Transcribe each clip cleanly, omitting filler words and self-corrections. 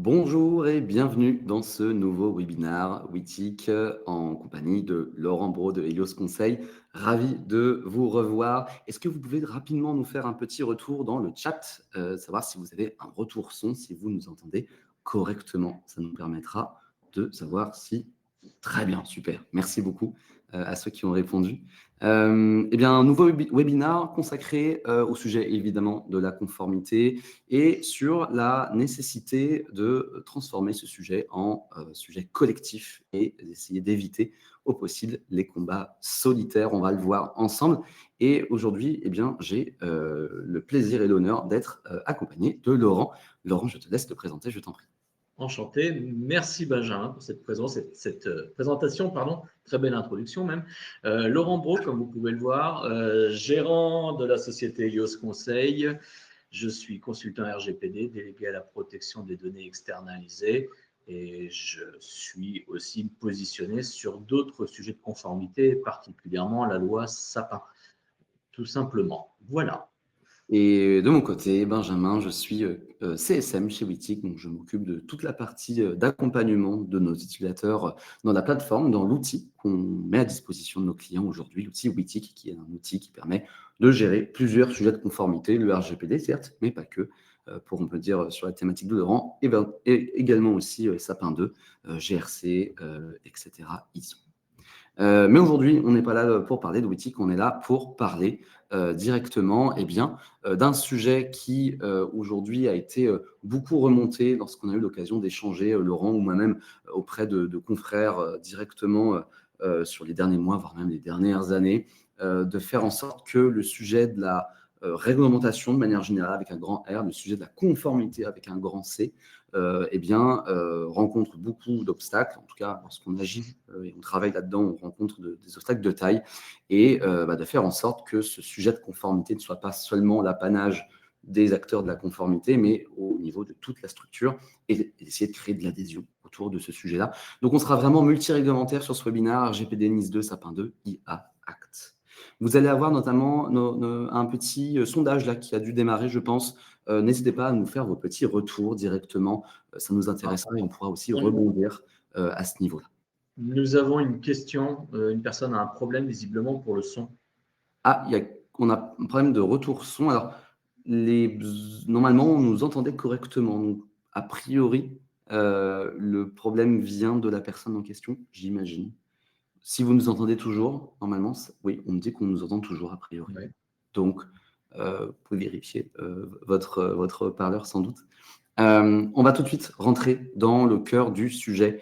Bonjour et bienvenue dans ce nouveau webinaire WITIC en compagnie de Laurent Braud de Helios Conseil. Ravi de vous revoir. Est-ce que vous pouvez rapidement nous faire un petit retour dans le chat, savoir si vous avez un retour son, si vous nous entendez correctement. Ça nous permettra de savoir si... Très bien, super. Merci beaucoup à ceux qui ont répondu. Eh bien, un nouveau webinaire consacré au sujet évidemment de la conformité et sur la nécessité de transformer ce sujet en sujet collectif et d'essayer d'éviter au possible les combats solitaires. On va le voir ensemble. Et aujourd'hui, eh bien, j'ai le plaisir et l'honneur d'être accompagné de Laurent. Laurent, je te laisse te présenter, je t'en prie. Enchanté. Merci Benjamin pour cette présence, cette présentation, pardon, très belle introduction même. Laurent Braud, comme vous pouvez le voir, gérant de la société Helios Conseil. Je suis consultant RGPD, délégué à la protection des données externalisées et je suis aussi positionné sur d'autres sujets de conformité, particulièrement la loi Sapin, tout simplement. Voilà. Et de mon côté, Benjamin, je suis CSM chez WITIC, donc je m'occupe de toute la partie d'accompagnement de nos utilisateurs dans la plateforme, dans l'outil qu'on met à disposition de nos clients aujourd'hui, l'outil WITIC, qui est un outil qui permet de gérer plusieurs sujets de conformité, le RGPD certes, mais pas que, pour on peut dire sur la thématique de Laurent, et également aussi Sapin 2, GRC, etc. ISO. Mais aujourd'hui, on n'est pas là pour parler de WITIC, on est là pour parler directement d'un sujet qui aujourd'hui a été beaucoup remonté lorsqu'on a eu l'occasion d'échanger, Laurent ou moi-même, auprès de confrères directement sur les derniers mois, voire même les dernières années, de faire en sorte que le sujet de la réglementation de manière générale avec un grand R, le sujet de la conformité avec un grand C, rencontre beaucoup d'obstacles. En tout cas, lorsqu'on agit et on travaille là-dedans, on rencontre des obstacles de taille. Et de faire en sorte que ce sujet de conformité ne soit pas seulement l'apanage des acteurs de la conformité, mais au niveau de toute la structure, et essayer de créer de l'adhésion autour de ce sujet-là. Donc, on sera vraiment multi-réglementaire sur ce webinaire, RGPD, NIS2, Sapin 2, IA, Act. Vous allez avoir notamment un petit sondage là qui a dû démarrer, je pense. N'hésitez pas à nous faire vos petits retours directement. Ça nous intéressera et on pourra aussi rebondir à ce niveau-là. Nous avons une question. Une personne a un problème visiblement pour le son. Ah, on a un problème de retour son. Alors, normalement, on nous entendait correctement. Donc, a priori, le problème vient de la personne en question, j'imagine. Si vous nous entendez toujours, normalement, oui, on me dit qu'on nous entend toujours, a priori. Ouais. Donc, vous pouvez vérifier votre parleur, sans doute. On va tout de suite rentrer dans le cœur du sujet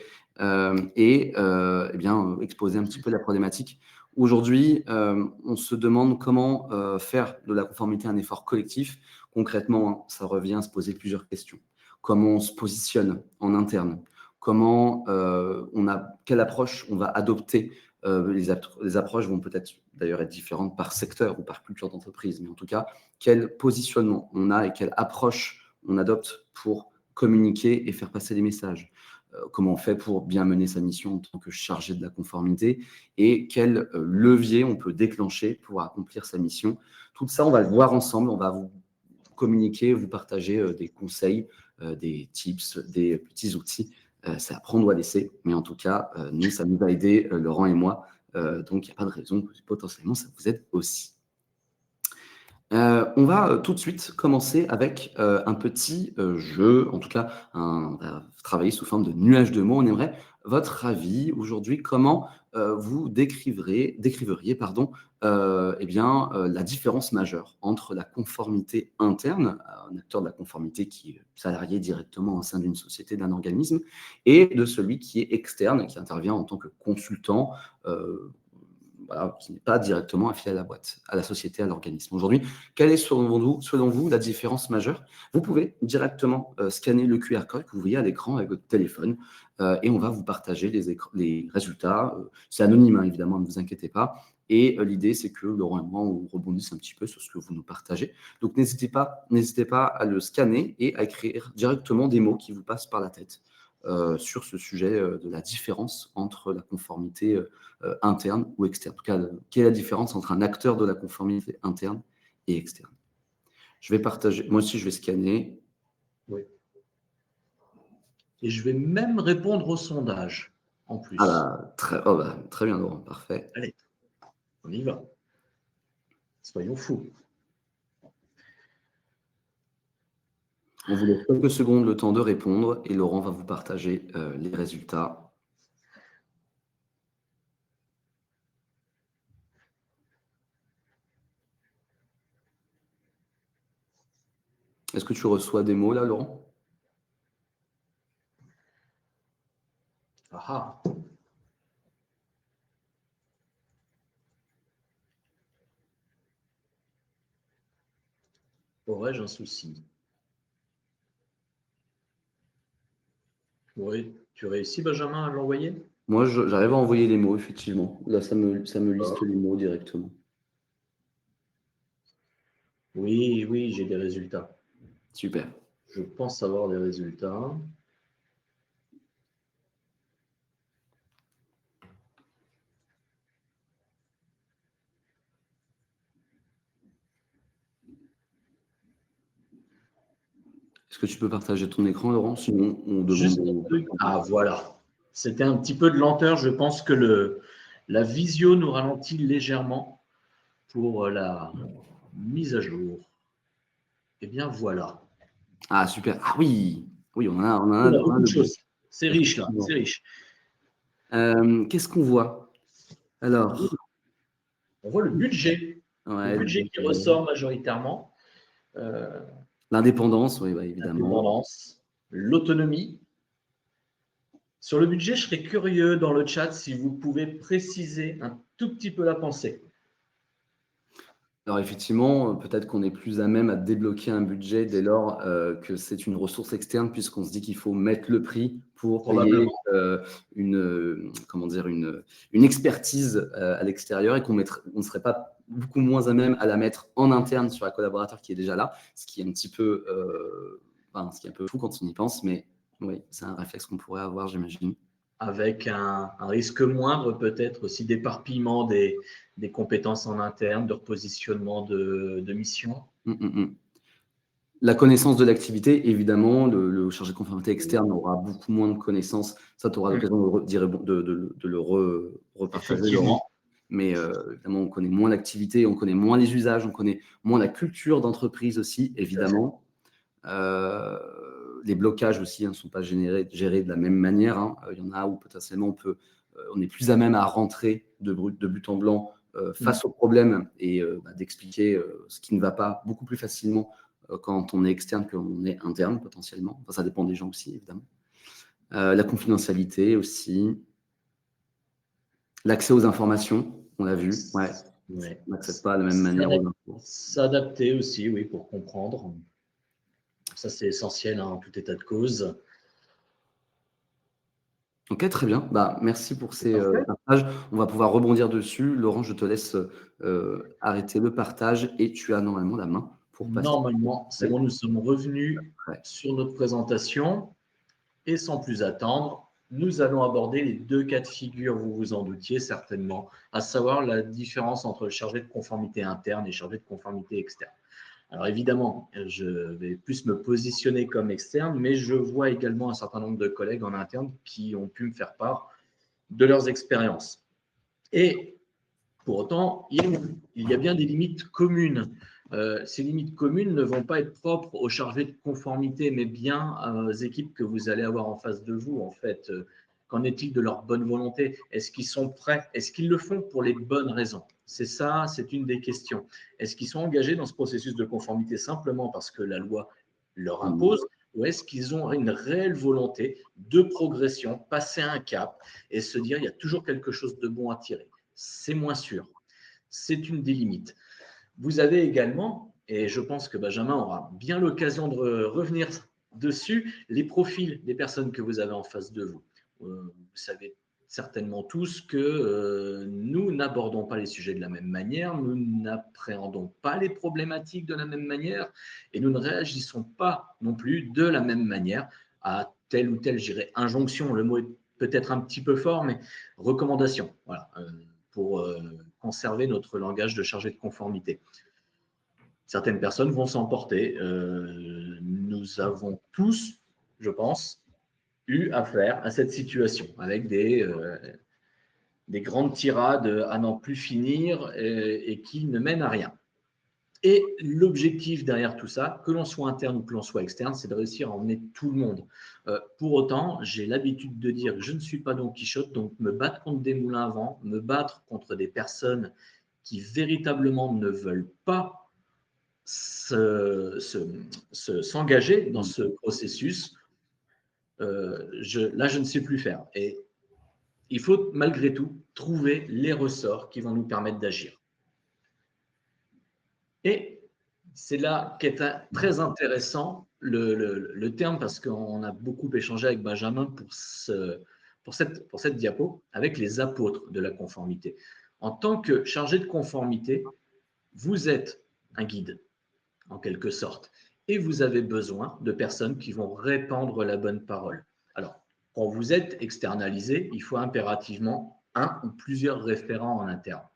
exposer un petit peu la problématique. Aujourd'hui, on se demande comment faire de la conformité un effort collectif. Concrètement, hein, ça revient à se poser plusieurs questions. Comment on se positionne en interne? Comment quelle approche on va adopter? Les approches vont peut-être d'ailleurs être différentes par secteur ou par culture d'entreprise, mais en tout cas, quel positionnement on a et quelle approche on adopte pour communiquer et faire passer des messages. Comment on fait pour bien mener sa mission en tant que chargé de la conformité et quel levier on peut déclencher pour accomplir sa mission. Tout ça, on va le voir ensemble. On va vous communiquer, vous partager des conseils, des tips, des petits outils. C'est à prendre ou à laisser, mais en tout cas, nous, ça nous a aidé, Laurent et moi. Donc, il n'y a pas de raison que potentiellement ça vous aide aussi. On va tout de suite commencer avec un petit jeu, en tout cas, on va travailler sous forme de nuage de mots. On aimerait votre avis aujourd'hui, comment vous décriveriez la différence majeure entre la conformité interne, un acteur de la conformité qui est salarié directement au sein d'une société, d'un organisme, et de celui qui est externe, qui intervient en tant que consultant, qui n'est pas directement affilié à la boîte, à la société, à l'organisme. Aujourd'hui, quelle est selon vous la différence majeure? Vous pouvez directement scanner le QR code que vous voyez à l'écran avec votre téléphone et on va vous partager les résultats. C'est anonyme, hein, évidemment, ne vous inquiétez pas. Et l'idée, c'est que Laurent et moi, on rebondisse un petit peu sur ce que vous nous partagez. Donc, n'hésitez pas à le scanner et à écrire directement des mots qui vous passent par la tête sur ce sujet de la différence entre la conformité interne ou externe. En tout cas, quelle est la différence entre un acteur de la conformité interne et externe? Je vais partager, moi aussi je vais scanner. Oui. Et je vais même répondre au sondage en Ah plus. bah, très bien, Laurent, parfait. Allez, on y va. Soyons fous. On vous laisse quelques secondes le temps de répondre et Laurent va vous partager les résultats. Est-ce que tu reçois des mots là, Laurent? Ah ah. Aurais-je un souci? Oui, tu réussis, Benjamin, à l'envoyer? Moi, j'arrive à envoyer les mots, effectivement. Là, ça me liste D'accord. les mots directement. Oui, oui, j'ai des résultats. Super. Je pense avoir des résultats. Est-ce que tu peux partager ton écran, Laurent? Sinon, on demande Juste un truc. Ah, voilà. C'était un petit peu de lenteur. Je pense que la visio nous ralentit légèrement pour la mise à jour. Eh bien, voilà. Ah, super. Ah oui, oui, On a on a beaucoup de le bon. choses. C'est riche, là. Effectivement. C'est riche. Qu'est-ce qu'on voit? Alors, On voit le budget. Le ouais, budget qui ressort majoritairement. Euh, l'indépendance, oui, bah, évidemment. L'indépendance, l'autonomie. Sur le budget, je serais curieux dans le chat si vous pouvez préciser un tout petit peu la pensée. Alors effectivement, peut-être qu'on est plus à même à débloquer un budget dès lors que c'est une ressource externe, puisqu'on se dit qu'il faut mettre le prix pour payer Probablement. comment dire, une expertise à l'extérieur et on ne serait pas beaucoup moins à même à la mettre en interne sur un collaborateur qui est déjà là, ce qui est un petit peu, ce qui est un peu fou quand on y pense, mais oui, c'est un réflexe qu'on pourrait avoir, j'imagine. Avec un risque moindre peut-être aussi d'éparpillement des compétences en interne, de repositionnement de mission. Mm, mm, mm. La connaissance de l'activité, évidemment, le chargé de conformité externe aura beaucoup moins de connaissances. Ça, tu auras l'occasion de le repartager, Laurent. Effectivement, Mais évidemment, on connaît moins l'activité, on connaît moins les usages, on connaît moins la culture d'entreprise aussi, tout à fait. évidemment. Euh, les blocages aussi ne sont pas gérés de la même manière, hein. Il y en a où potentiellement on est plus à même à rentrer de but en blanc face aux problèmes et d'expliquer ce qui ne va pas beaucoup plus facilement quand on est externe qu'on est interne potentiellement. Enfin, ça dépend des gens aussi, évidemment. La confidentialité aussi. L'accès aux informations, on l'a vu. Ouais, Ouais. on n'accède pas de la même manière aux infos. S'adapter aussi, oui, pour comprendre. Ça, c'est essentiel, hein, en tout état de cause. Ok, très bien. Bah, merci pour C'est ces parfait. partages. On va pouvoir rebondir dessus. Laurent, je te laisse arrêter le partage et tu as normalement la main pour passer. Normalement, c'est bon, nous sommes revenus Ouais. sur notre présentation et sans plus attendre, nous allons aborder les deux cas de figure, vous vous en doutiez certainement, à savoir la différence entre le chargé de conformité interne et chargé de conformité externe. Alors évidemment, je vais plus me positionner comme externe, mais je vois également un certain nombre de collègues en interne qui ont pu me faire part de leurs expériences. Et pour autant, il y a bien des limites communes. Ces limites communes ne vont pas être propres aux chargés de conformité, mais bien aux équipes que vous allez avoir en face de vous. En fait, qu'en est-il de leur bonne volonté? Est-ce qu'ils sont prêts? Est-ce qu'ils le font pour les bonnes raisons? C'est ça, c'est une des questions. Est-ce qu'ils sont engagés dans ce processus de conformité simplement parce que la loi leur impose, ou est-ce qu'ils ont une réelle volonté de progression, passer un cap et se dire il y a toujours quelque chose de bon à tirer? C'est moins sûr. C'est une des limites. Vous avez également, et je pense que Benjamin aura bien l'occasion de revenir dessus, les profils des personnes que vous avez en face de vous. Vous savez certainement tous que nous n'abordons pas les sujets de la même manière, nous n'appréhendons pas les problématiques de la même manière et nous ne réagissons pas non plus de la même manière à telle ou telle, je dirais, injonction. Le mot est peut-être un petit peu fort, mais recommandation. Voilà, pour conserver notre langage de chargé de conformité. Certaines personnes vont s'emporter. Nous avons tous, je pense, eu affaire à cette situation avec des grandes tirades à n'en plus finir et qui ne mènent à rien. Et l'objectif derrière tout ça, que l'on soit interne ou que l'on soit externe, c'est de réussir à emmener tout le monde. Pour autant, j'ai l'habitude de dire que je ne suis pas Don Quichotte, donc me battre contre des moulins à vent, me battre contre des personnes qui véritablement ne veulent pas s'engager dans ce processus, là, je ne sais plus faire. Et il faut malgré tout trouver les ressorts qui vont nous permettre d'agir. Et c'est là qu'est très intéressant le terme, parce qu'on a beaucoup échangé avec Benjamin pour cette diapo, avec les apôtres de la conformité. En tant que chargé de conformité, vous êtes un guide, en quelque sorte, et vous avez besoin de personnes qui vont répandre la bonne parole. Alors, quand vous êtes externalisé, il faut impérativement un ou plusieurs référents en interne.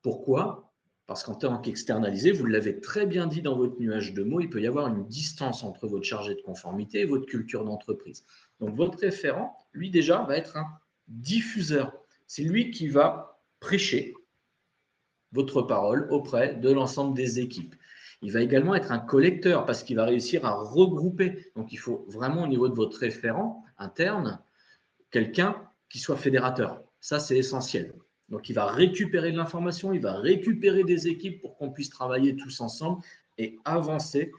Pourquoi ? Parce qu'en tant qu'externalisé, vous l'avez très bien dit dans votre nuage de mots, il peut y avoir une distance entre votre chargé de conformité et votre culture d'entreprise. Donc, votre référent, lui déjà, va être un diffuseur. C'est lui qui va prêcher votre parole auprès de l'ensemble des équipes. Il va également être un collecteur parce qu'il va réussir à regrouper. Donc, il faut vraiment, au niveau de votre référent interne, quelqu'un qui soit fédérateur. Ça, c'est essentiel. Donc, il va récupérer de l'information, il va récupérer des équipes pour qu'on puisse travailler tous ensemble et avancer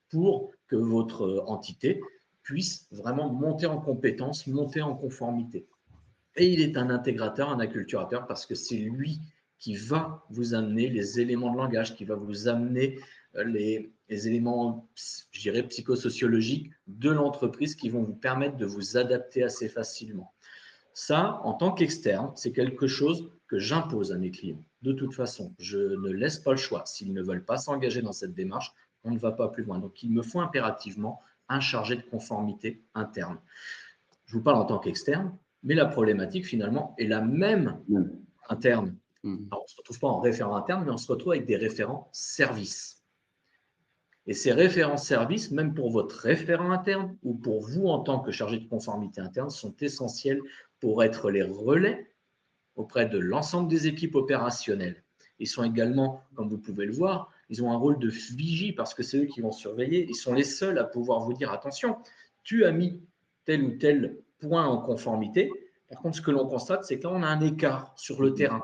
pour que votre entité puisse vraiment monter en compétence, monter en conformité. Et il est un intégrateur, un acculturateur, parce que c'est lui qui va vous amener les éléments de langage, qui va vous amener les éléments, je dirais, psychosociologiques de l'entreprise qui vont vous permettre de vous adapter assez facilement. Ça, en tant qu'externe, c'est quelque chose que j'impose à mes clients. De toute façon, je ne laisse pas le choix. S'ils ne veulent pas s'engager dans cette démarche, on ne va pas plus loin. Donc, il me faut impérativement un chargé de conformité interne. Je vous parle en tant qu'externe, mais la problématique, finalement, est la même interne. Alors, on ne se retrouve pas en référent interne, mais on se retrouve avec des référents services. Et ces référents services, même pour votre référent interne ou pour vous en tant que chargé de conformité interne, sont essentiels pour être les relais auprès de l'ensemble des équipes opérationnelles. Ils sont également, comme vous pouvez le voir, ils ont un rôle de vigie parce que c'est eux qui vont surveiller. Ils sont les seuls à pouvoir vous dire, attention, tu as mis tel ou tel point en conformité. Par contre, ce que l'on constate, c'est que là, on a un écart sur le terrain.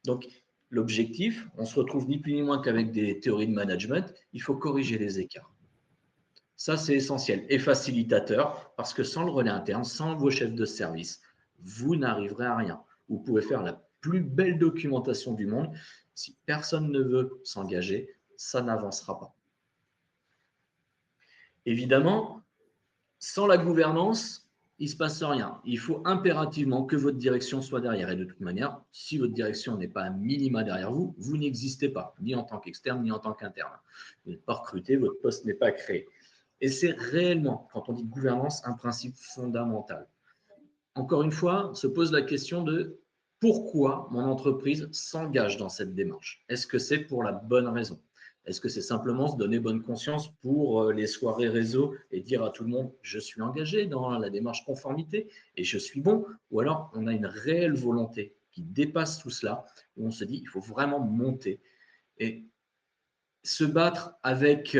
Donc, l'objectif, on se retrouve ni plus ni moins qu'avec des théories de management, il faut corriger les écarts. Ça, c'est essentiel et facilitateur parce que sans le relais interne, sans vos chefs de service, vous n'arriverez à rien. Vous pouvez faire la plus belle documentation du monde. Si personne ne veut s'engager, ça n'avancera pas. Évidemment, sans la gouvernance, il ne se passe rien. Il faut impérativement que votre direction soit derrière. Et de toute manière, si votre direction n'est pas à minima derrière vous, vous n'existez pas, ni en tant qu'externe, ni en tant qu'interne. Vous n'êtes pas recruté, votre poste n'est pas créé. Et c'est réellement, quand on dit gouvernance, un principe fondamental. Encore une fois, se pose la question de pourquoi mon entreprise s'engage dans cette démarche. Est-ce que c'est pour la bonne raison? Est-ce que c'est simplement se donner bonne conscience pour les soirées réseau et dire à tout le monde je suis engagé dans la démarche conformité et je suis bon? Ou alors on a une réelle volonté qui dépasse tout cela, où on se dit il faut vraiment monter et se battre avec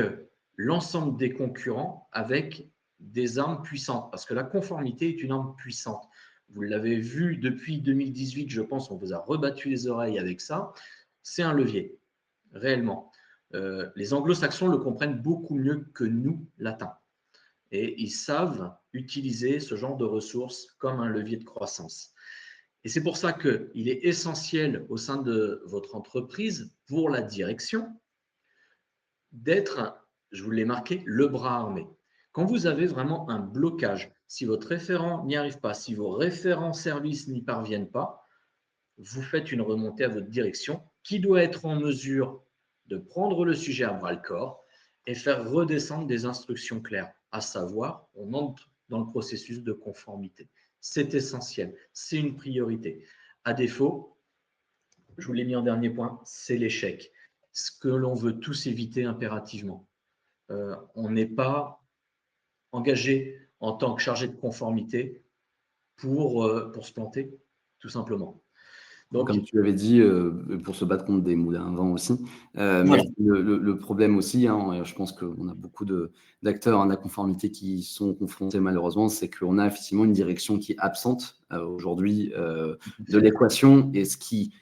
l'ensemble des concurrents avec des armes puissantes, parce que la conformité est une arme puissante. Vous l'avez vu depuis 2018, je pense, on vous a rebattu les oreilles avec ça. C'est un levier, réellement. Les anglo-saxons le comprennent beaucoup mieux que nous, latins. Et ils savent utiliser ce genre de ressources comme un levier de croissance. Et c'est pour ça qu'il est essentiel au sein de votre entreprise, pour la direction, d'être, je vous l'ai marqué, le bras armé. Quand vous avez vraiment un blocage, si votre référent n'y arrive pas, si vos référents services n'y parviennent pas, vous faites une remontée à votre direction qui doit être en mesure de prendre le sujet à bras-le-corps et faire redescendre des instructions claires, à savoir, on entre dans le processus de conformité. C'est essentiel, c'est une priorité. À défaut, je vous l'ai mis en dernier point, c'est l'échec. Ce que l'on veut tous éviter impérativement. On n'est pas engagé en tant que chargé de conformité pour se planter, tout simplement. Donc, comme tu l'avais dit, pour se battre contre des moulins à vent aussi. Mais voilà. le problème aussi, hein, je pense qu'on a beaucoup d'acteurs en la conformité qui sont confrontés malheureusement, c'est qu'on a effectivement une direction qui est absente aujourd'hui de l'équation, et ce qui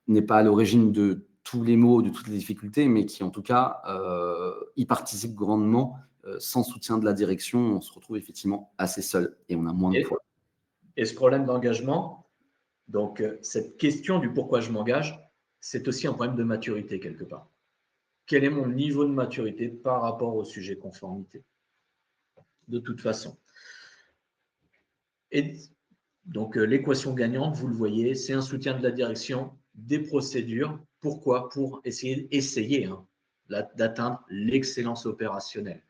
n'est pas à l'origine de tous les maux, de toutes les difficultés, mais qui en tout cas y participe grandement. Sans soutien de la direction, on se retrouve effectivement assez seul et on a moins de poids. Et ce problème d'engagement, donc cette question du pourquoi je m'engage, c'est aussi un problème de maturité quelque part. Quel est mon niveau de maturité par rapport au sujet conformité? De toute façon. Et donc l'équation gagnante, vous le voyez, c'est un soutien de la direction, des procédures. Pourquoi? Pour essayer d'atteindre l'excellence opérationnelle.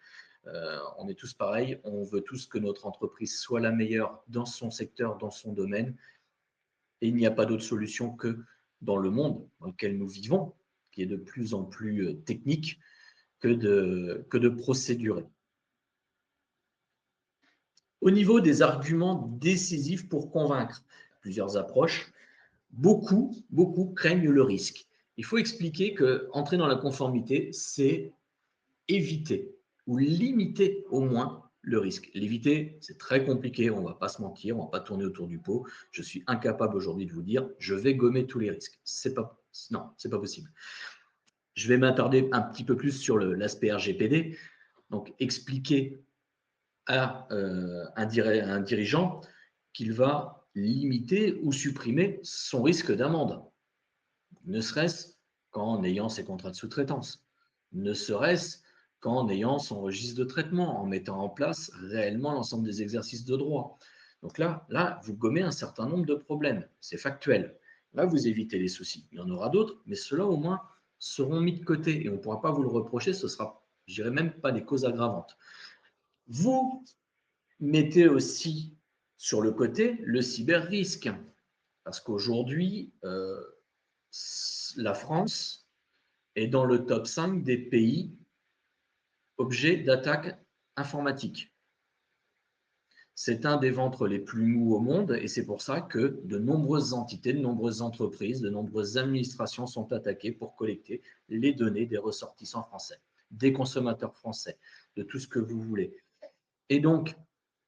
On est tous pareils, on veut tous que notre entreprise soit la meilleure dans son secteur, dans son domaine. Et il n'y a pas d'autre solution que dans le monde dans lequel nous vivons, qui est de plus en plus technique, que de procédurer. Au niveau des arguments décisifs pour convaincre, plusieurs approches, beaucoup craignent le risque. Il faut expliquer qu'entrer dans la conformité, c'est éviter ou limiter au moins le risque. L'éviter, c'est très compliqué, on ne va pas se mentir, on ne va pas tourner autour du pot. Je suis incapable aujourd'hui de vous dire, je vais gommer tous les risques. Non, c'est pas possible. Je vais m'attarder un petit peu plus sur l'aspect RGPD. Donc, expliquer à un dirigeant qu'il va limiter ou supprimer son risque d'amende, ne serait-ce qu'en ayant ses contrats de sous-traitance, ne serait-ce qu'en ayant son registre de traitement, en mettant en place réellement l'ensemble des exercices de droit. Donc là, vous gommez un certain nombre de problèmes, c'est factuel. Là, vous évitez les soucis. Il y en aura d'autres, mais ceux-là, au moins, seront mis de côté et on ne pourra pas vous le reprocher, ce sera, je dirais même pas des causes aggravantes. Vous mettez aussi sur le côté le cyber-risque, parce qu'aujourd'hui, la France est dans le top 5 des pays objets d'attaque informatique. C'est un des ventres les plus mous au monde et c'est pour ça que de nombreuses entités, de nombreuses entreprises, de nombreuses administrations sont attaquées pour collecter les données des ressortissants français, des consommateurs français, de tout ce que vous voulez. Et donc,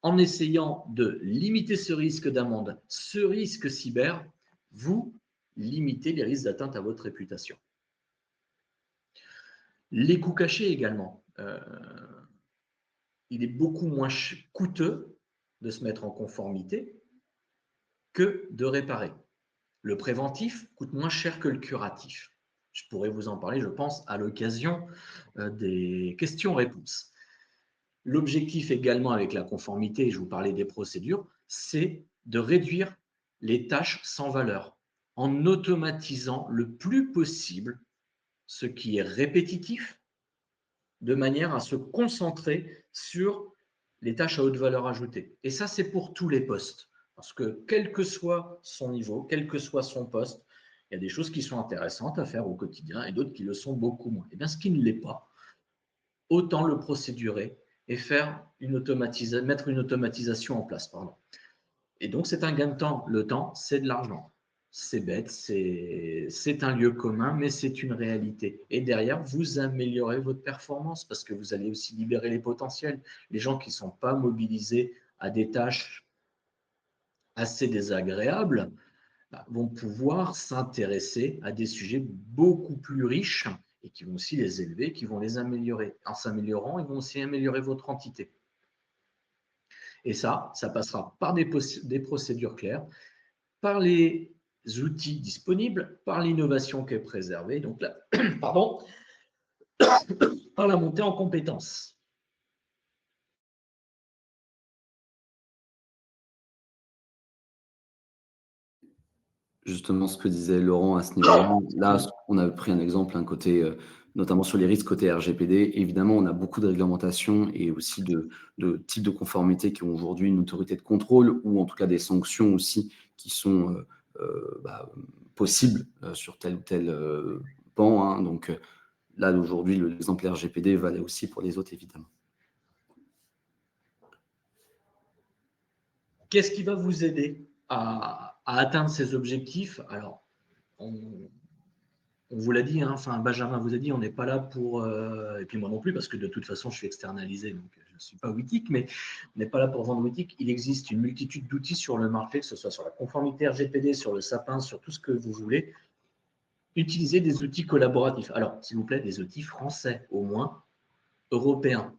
en essayant de limiter ce risque d'amende, ce risque cyber, vous limitez les risques d'atteinte à votre réputation. Les coûts cachés également. Il est beaucoup moins coûteux de se mettre en conformité que de réparer. Le préventif coûte moins cher que le curatif. Je pourrais vous en parler, je pense, à l'occasion des questions-réponses. L'objectif également avec la conformité, je vous parlais des procédures, c'est de réduire les tâches sans valeur en automatisant le plus possible ce qui est répétitif de manière à se concentrer sur les tâches à haute valeur ajoutée. Et ça, c'est pour tous les postes. Parce que quel que soit son niveau, quel que soit son poste, il y a des choses qui sont intéressantes à faire au quotidien et d'autres qui le sont beaucoup moins. Et bien, ce qui ne l'est pas, autant le procédurer et mettre une automatisation en place. Et donc, c'est un gain de temps. Le temps, c'est de l'argent. C'est bête, c'est un lieu commun, mais c'est une réalité. Et derrière, vous améliorez votre performance parce que vous allez aussi libérer les potentiels. Les gens qui ne sont pas mobilisés à des tâches assez désagréables vont pouvoir s'intéresser à des sujets beaucoup plus riches et qui vont aussi les élever, qui vont les améliorer. En s'améliorant, ils vont aussi améliorer votre entité. Et ça passera par des procédures claires, par les outils disponibles, par l'innovation qui est préservée, donc là, pardon, par la montée en compétences. Justement, ce que disait Laurent à ce niveau-là, là, on a pris un exemple, un côté, notamment sur les risques côté RGPD. Évidemment, on a beaucoup de réglementations et aussi de types de conformité qui ont aujourd'hui une autorité de contrôle ou en tout cas des sanctions aussi qui sont possibles sur tel ou tel pan. Hein. Donc là, aujourd'hui, l'exemple RGPD valait aussi pour les autres, évidemment. Qu'est-ce qui va vous aider à atteindre ces objectifs? Alors, on, on vous l'a dit, hein, enfin Benjamin vous a dit, on n'est pas là pour, et puis moi non plus, parce que de toute façon, je suis externalisé, donc je ne suis pas Wittic, mais on n'est pas là pour vendre Wittic. Il existe une multitude d'outils sur le marché, que ce soit sur la conformité RGPD, sur le sapin, sur tout ce que vous voulez. Utilisez des outils collaboratifs. Alors, s'il vous plaît, des outils français, au moins européens,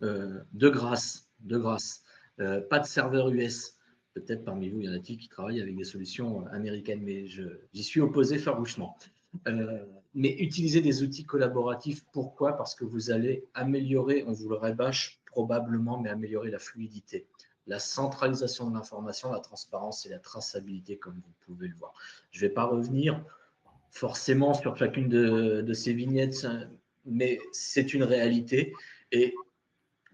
de grâce, de grâce. Pas de serveur US. Peut-être parmi vous, il y en a qui travaillent avec des solutions américaines, mais j'y suis opposé farouchement. Mais utilisez des outils collaboratifs. Pourquoi? Parce que vous allez améliorer, on vous le rabâche probablement, mais améliorer la fluidité, la centralisation de l'information, la transparence et la traçabilité, comme vous pouvez le voir. Je ne vais pas revenir forcément sur chacune de ces vignettes, mais c'est une réalité. Et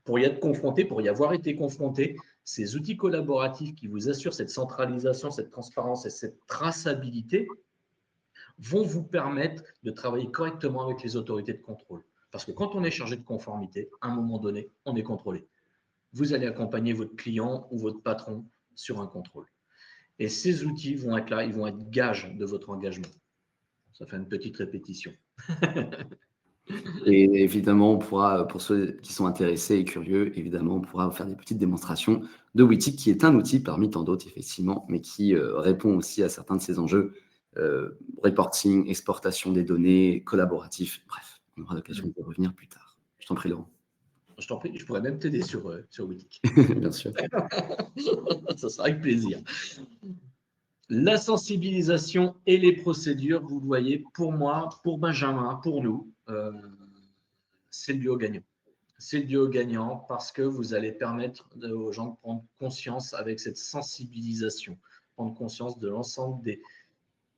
pour y être confronté, pour y avoir été confronté, ces outils collaboratifs qui vous assurent cette centralisation, cette transparence et cette traçabilité vont vous permettre de travailler correctement avec les autorités de contrôle. Parce que quand on est chargé de conformité, à un moment donné, on est contrôlé. Vous allez accompagner votre client ou votre patron sur un contrôle. Et ces outils vont être là, ils vont être gages de votre engagement. Ça fait une petite répétition. Et évidemment, on pourra, pour ceux qui sont intéressés et curieux, évidemment, on pourra vous faire des petites démonstrations de Wittic, qui est un outil parmi tant d'autres, effectivement, mais qui répond aussi à certains de ces enjeux, reporting, exportation des données, collaboratif, bref, on aura l'occasion de revenir plus tard. Je t'en prie, Laurent. Je t'en prie, je pourrais même t'aider sur Wittic. Bien sûr. Ça sera avec plaisir. La sensibilisation et les procédures, vous le voyez, pour moi, pour Benjamin, pour nous, c'est le duo gagnant. C'est le duo gagnant parce que vous allez permettre aux gens de prendre conscience avec cette sensibilisation, prendre conscience de l'ensemble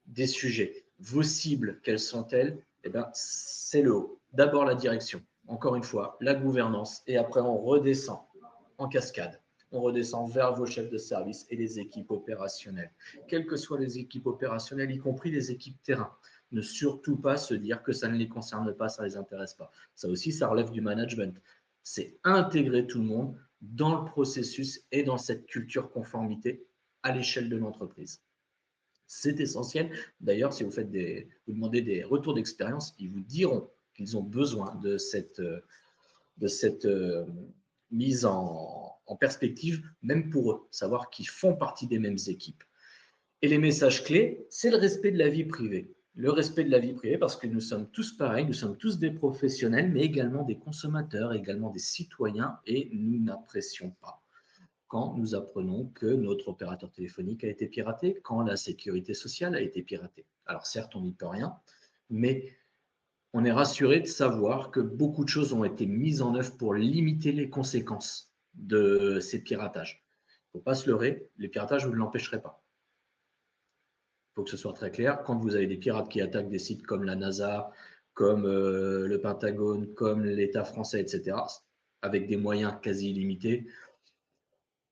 des sujets. Vos cibles, quelles sont-elles? Eh bien, c'est le haut. D'abord la direction, encore une fois, la gouvernance, et après on redescend en cascade. On redescend vers vos chefs de service et les équipes opérationnelles. Quelles que soient les équipes opérationnelles, y compris les équipes terrain. Ne surtout pas se dire que ça ne les concerne pas, ça ne les intéresse pas. Ça aussi, ça relève du management. C'est intégrer tout le monde dans le processus et dans cette culture conformité à l'échelle de l'entreprise. C'est essentiel. D'ailleurs, si vous demandez des retours d'expérience, ils vous diront qu'ils ont besoin de cette mise en perspective, même pour eux, savoir qu'ils font partie des mêmes équipes. Et les messages clés, c'est le respect de la vie privée. Le respect de la vie privée, parce que nous sommes tous pareils, nous sommes tous des professionnels, mais également des consommateurs, également des citoyens, et nous n'apprécions pas quand nous apprenons que notre opérateur téléphonique a été piraté, quand la sécurité sociale a été piratée. Alors certes, on n'y peut rien, mais on est rassuré de savoir que beaucoup de choses ont été mises en œuvre pour limiter les conséquences de ces piratages. Il ne faut pas se leurrer, les piratages, vous ne l'empêcherez pas. Il faut que ce soit très clair. Quand vous avez des pirates qui attaquent des sites comme la NASA, comme le Pentagone, comme l'État français, etc., avec des moyens quasi illimités,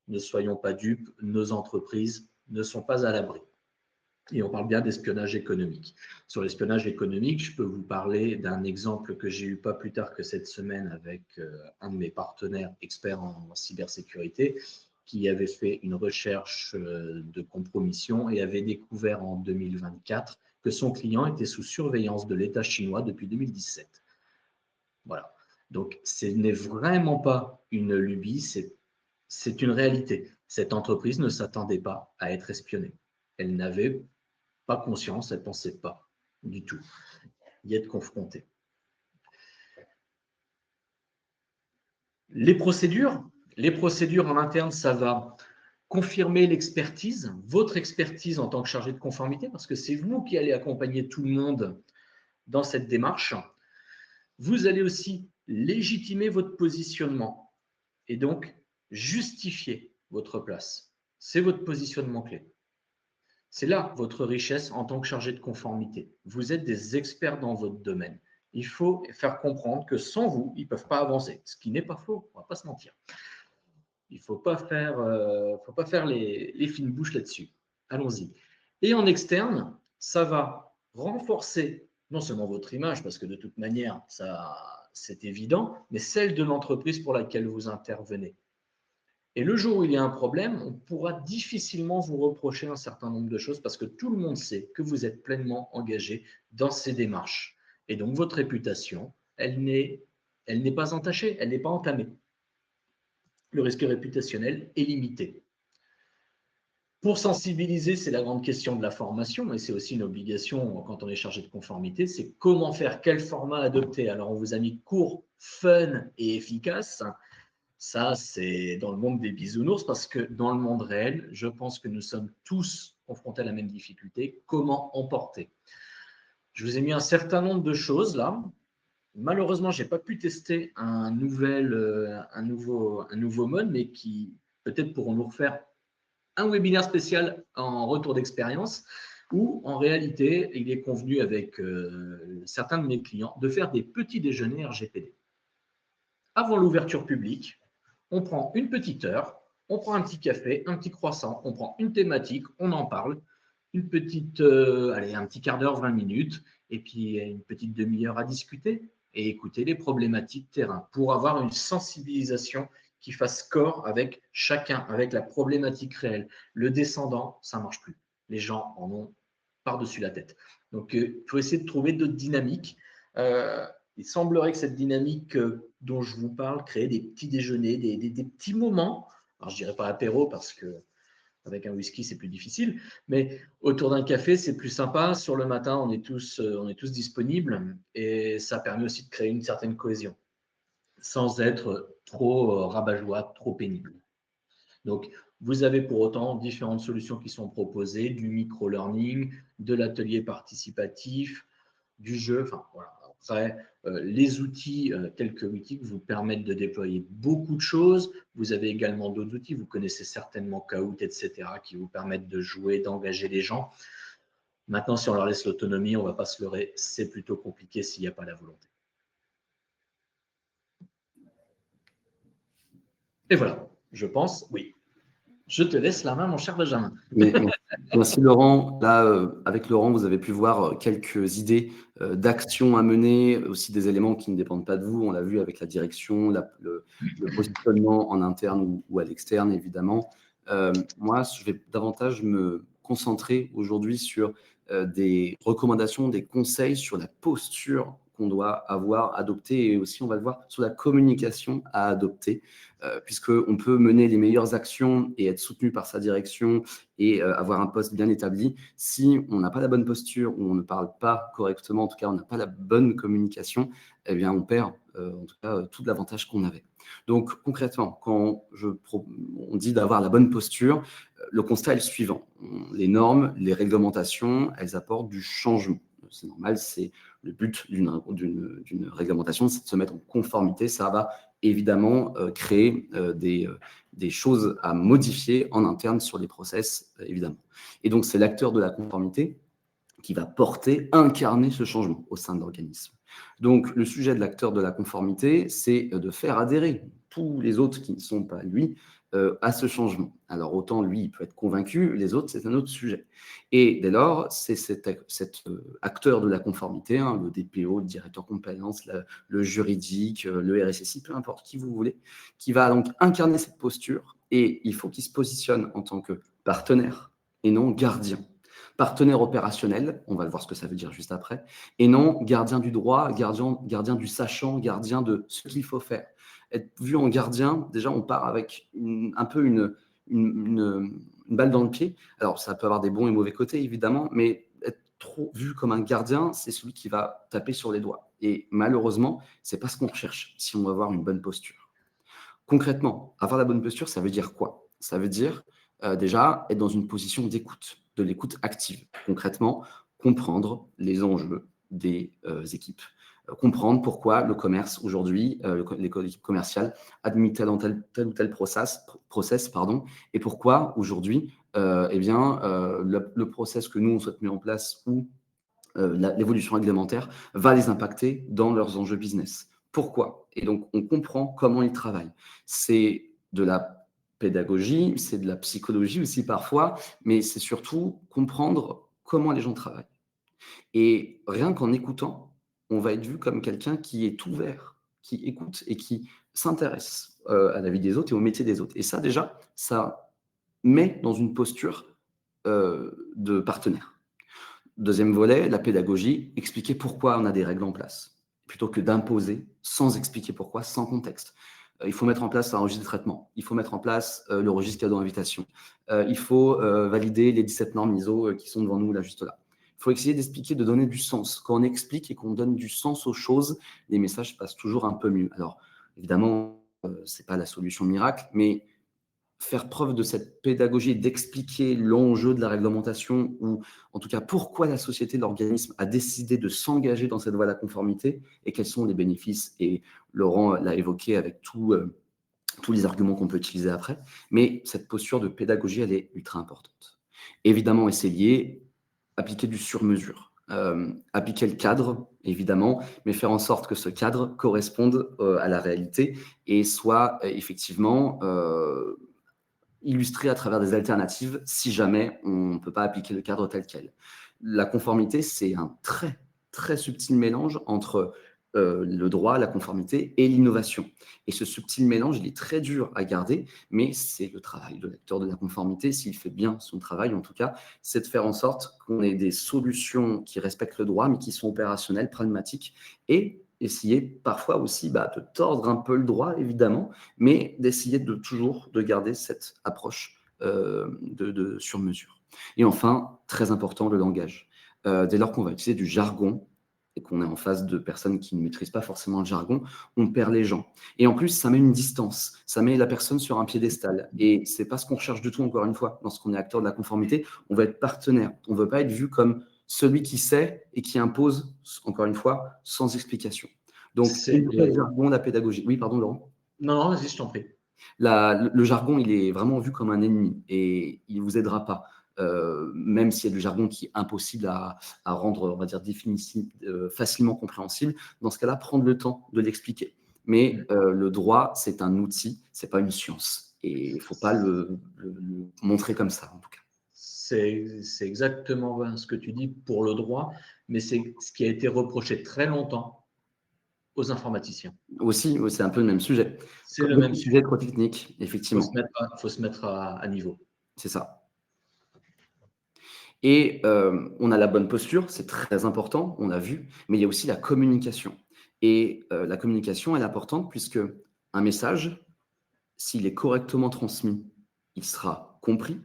ne soyons pas dupes, nos entreprises ne sont pas à l'abri. Et on parle bien d'espionnage économique. Sur l'espionnage économique, je peux vous parler d'un exemple que j'ai eu pas plus tard que cette semaine avec un de mes partenaires experts en cybersécurité qui avait fait une recherche de compromission et avait découvert en 2024 que son client était sous surveillance de l'État chinois depuis 2017. Voilà. Donc, ce n'est vraiment pas une lubie, c'est une réalité. Cette entreprise ne s'attendait pas à être espionnée. Elle n'avait pas conscience, elle ne pensait pas du tout y être confrontée. Les procédures en interne, ça va confirmer l'expertise, votre expertise en tant que chargé de conformité, parce que c'est vous qui allez accompagner tout le monde dans cette démarche. Vous allez aussi légitimer votre positionnement et donc justifier votre place. C'est votre positionnement clé. C'est là votre richesse en tant que chargé de conformité. Vous êtes des experts dans votre domaine. Il faut faire comprendre que sans vous, ils ne peuvent pas avancer, ce qui n'est pas faux, on ne va pas se mentir. Il ne faut pas faire les fines bouches là-dessus. Allons-y. Et en externe, ça va renforcer non seulement votre image, parce que de toute manière, ça, c'est évident, mais celle de l'entreprise pour laquelle vous intervenez. Et le jour où il y a un problème, on pourra difficilement vous reprocher un certain nombre de choses parce que tout le monde sait que vous êtes pleinement engagé dans ces démarches. Et donc, votre réputation, elle n'est pas entachée, elle n'est pas entamée. Le risque réputationnel est limité. Pour sensibiliser, c'est la grande question de la formation, et c'est aussi une obligation quand on est chargé de conformité, c'est comment faire, quel format adopter. Alors, on vous a mis court, fun et efficace. Ça, c'est dans le monde des bisounours, parce que dans le monde réel, je pense que nous sommes tous confrontés à la même difficulté. Comment emporter? Je vous ai mis un certain nombre de choses là. Malheureusement, je n'ai pas pu tester un nouveau mode, mais qui peut-être pourront nous refaire un webinaire spécial en retour d'expérience, où en réalité, il est convenu avec certains de mes clients de faire des petits déjeuners RGPD. Avant l'ouverture publique, on prend une petite heure, on prend un petit café, un petit croissant, on prend une thématique, on en parle, une petite, un petit quart d'heure, 20 minutes, et puis une petite demi-heure à discuter et écouter les problématiques terrain pour avoir une sensibilisation qui fasse corps avec chacun, avec la problématique réelle. Le descendant, ça ne marche plus. Les gens en ont par-dessus la tête. Donc, il faut essayer de trouver d'autres dynamiques. Il semblerait que cette dynamique dont je vous parle, créer des petits déjeuners, des petits moments, alors je ne dirais pas apéro parce que avec un whisky, c'est plus difficile, mais autour d'un café, c'est plus sympa. Sur le matin, on est tous disponibles et ça permet aussi de créer une certaine cohésion sans être trop rabat-joie, trop pénible. Donc, vous avez pour autant différentes solutions qui sont proposées, du micro-learning, de l'atelier participatif, du jeu. Enfin, voilà. Après, les outils tels que Wittig vous permettent de déployer beaucoup de choses. Vous avez également d'autres outils. Vous connaissez certainement Kahoot, etc., qui vous permettent de jouer, d'engager les gens. Maintenant, si on leur laisse l'autonomie, on ne va pas se leurrer, c'est plutôt compliqué s'il n'y a pas la volonté. Et voilà, je pense, oui. Je te laisse la main, mon cher Benjamin. Merci Laurent. Là, avec Laurent, vous avez pu voir quelques idées d'actions à mener, aussi des éléments qui ne dépendent pas de vous. On l'a vu avec la direction, le positionnement en interne ou à l'externe, évidemment. Moi, je vais davantage me concentrer aujourd'hui sur des recommandations, des conseils sur la posture qu'on doit avoir adoptée et aussi, on va le voir, sur la communication à adopter, puisqu'on peut mener les meilleures actions et être soutenu par sa direction et avoir un poste bien établi. Si on n'a pas la bonne posture ou on ne parle pas correctement, en tout cas, on n'a pas la bonne communication, eh bien, on perd en tout cas tout l'avantage qu'on avait. Donc, concrètement, quand on dit d'avoir la bonne posture, le constat est le suivant. Les normes, les réglementations, elles apportent du changement. C'est normal, c'est le but d'une réglementation, c'est de se mettre en conformité. Ça va évidemment créer des choses à modifier en interne sur les process, évidemment. Et donc, c'est l'acteur de la conformité qui va incarner ce changement au sein de l'organisme. Donc, le sujet de l'acteur de la conformité, c'est de faire adhérer tous les autres qui ne sont pas lui à ce changement. Alors, autant lui, il peut être convaincu, les autres, c'est un autre sujet. Et dès lors, c'est cet acteur de la conformité, hein, le DPO, le directeur compliance, le juridique, le RSSI, peu importe qui vous voulez, qui va donc incarner cette posture et il faut qu'il se positionne en tant que partenaire et non gardien. Partenaire opérationnel, on va voir ce que ça veut dire juste après, et non gardien du droit, gardien du sachant, gardien de ce qu'il faut faire. Être vu en gardien, déjà, on part avec un peu une balle dans le pied. Alors, ça peut avoir des bons et mauvais côtés, évidemment, mais être trop vu comme un gardien, c'est celui qui va taper sur les doigts. Et malheureusement, c'est pas ce qu'on recherche si on veut avoir une bonne posture. Concrètement, avoir la bonne posture, ça veut dire quoi? Ça veut dire déjà être dans une position d'écoute, de l'écoute active. Concrètement, comprendre les enjeux des équipes. Comprendre pourquoi le commerce aujourd'hui, l'équipe commerciale admet tel ou tel process, et pourquoi aujourd'hui, le process que nous on souhaite mettre en place ou l'évolution réglementaire va les impacter dans leurs enjeux business. Pourquoi? Et donc, on comprend comment ils travaillent. C'est de la pédagogie, c'est de la psychologie aussi parfois, mais c'est surtout comprendre comment les gens travaillent. Et rien qu'en écoutant, on va être vu comme quelqu'un qui est ouvert, qui écoute et qui s'intéresse à la vie des autres et au métier des autres. Et ça, déjà, ça met dans une posture de partenaire. Deuxième volet, la pédagogie, expliquer pourquoi on a des règles en place, plutôt que d'imposer sans expliquer pourquoi, sans contexte. Il faut mettre en place un registre de traitement, il faut mettre en place le registre cadeau invitation, il faut valider les 17 normes ISO qui sont devant nous là, juste là. Il faut essayer d'expliquer, de donner du sens. Quand on explique et qu'on donne du sens aux choses, les messages passent toujours un peu mieux. Alors, évidemment, ce n'est pas la solution miracle, mais faire preuve de cette pédagogie, d'expliquer l'enjeu de la réglementation ou en tout cas pourquoi la société, l'organisme a décidé de s'engager dans cette voie de la conformité et quels sont les bénéfices. Et Laurent l'a évoqué avec tous les arguments qu'on peut utiliser après. Mais cette posture de pédagogie, elle est ultra importante. Évidemment, essayer, appliquer du sur-mesure. Appliquer le cadre, évidemment, mais faire en sorte que ce cadre corresponde à la réalité et soit effectivement illustré à travers des alternatives si jamais on ne peut pas appliquer le cadre tel quel. La conformité, c'est un très, très subtil mélange entre le droit, la conformité et l'innovation. Et ce subtil mélange, il est très dur à garder, mais c'est le travail de l'acteur de la conformité, s'il fait bien son travail en tout cas, c'est de faire en sorte qu'on ait des solutions qui respectent le droit, mais qui sont opérationnelles, pragmatiques, et essayer parfois aussi de tordre un peu le droit, évidemment, mais d'essayer de toujours de garder cette approche de sur-mesure. Et enfin, très important, le langage. Dès lors qu'on va utiliser du jargon et qu'on est en face de personnes qui ne maîtrisent pas forcément le jargon, on perd les gens. Et en plus, ça met une distance, ça met la personne sur un piédestal. Et c'est pas ce qu'on recherche du tout, encore une fois, lorsqu'on est acteur de la conformité. On veut être partenaire, on ne veut pas être vu comme celui qui sait et qui impose, encore une fois, sans explication. Donc, le jargon, la pédagogie. Oui, pardon, Laurent. Non, vas-y, je t'en prie. Le jargon, il est vraiment vu comme un ennemi et il ne vous aidera pas. Même s'il y a du jargon qui est impossible à rendre, on va dire, facilement compréhensible, dans ce cas-là, prendre le temps de l'expliquer. Mais le droit, c'est un outil, ce n'est pas une science. Et il ne faut pas le montrer comme ça, en tout cas. C'est exactement ce que tu dis pour le droit, mais c'est ce qui a été reproché très longtemps aux informaticiens. Aussi, c'est un peu le même sujet. C'est le même sujet. Trop technique, effectivement. Il faut se mettre à niveau. C'est ça. Et on a la bonne posture, c'est très important, on l'a vu, mais il y a aussi la communication. Et la communication, elle est importante puisque un message, s'il est correctement transmis, il sera compris.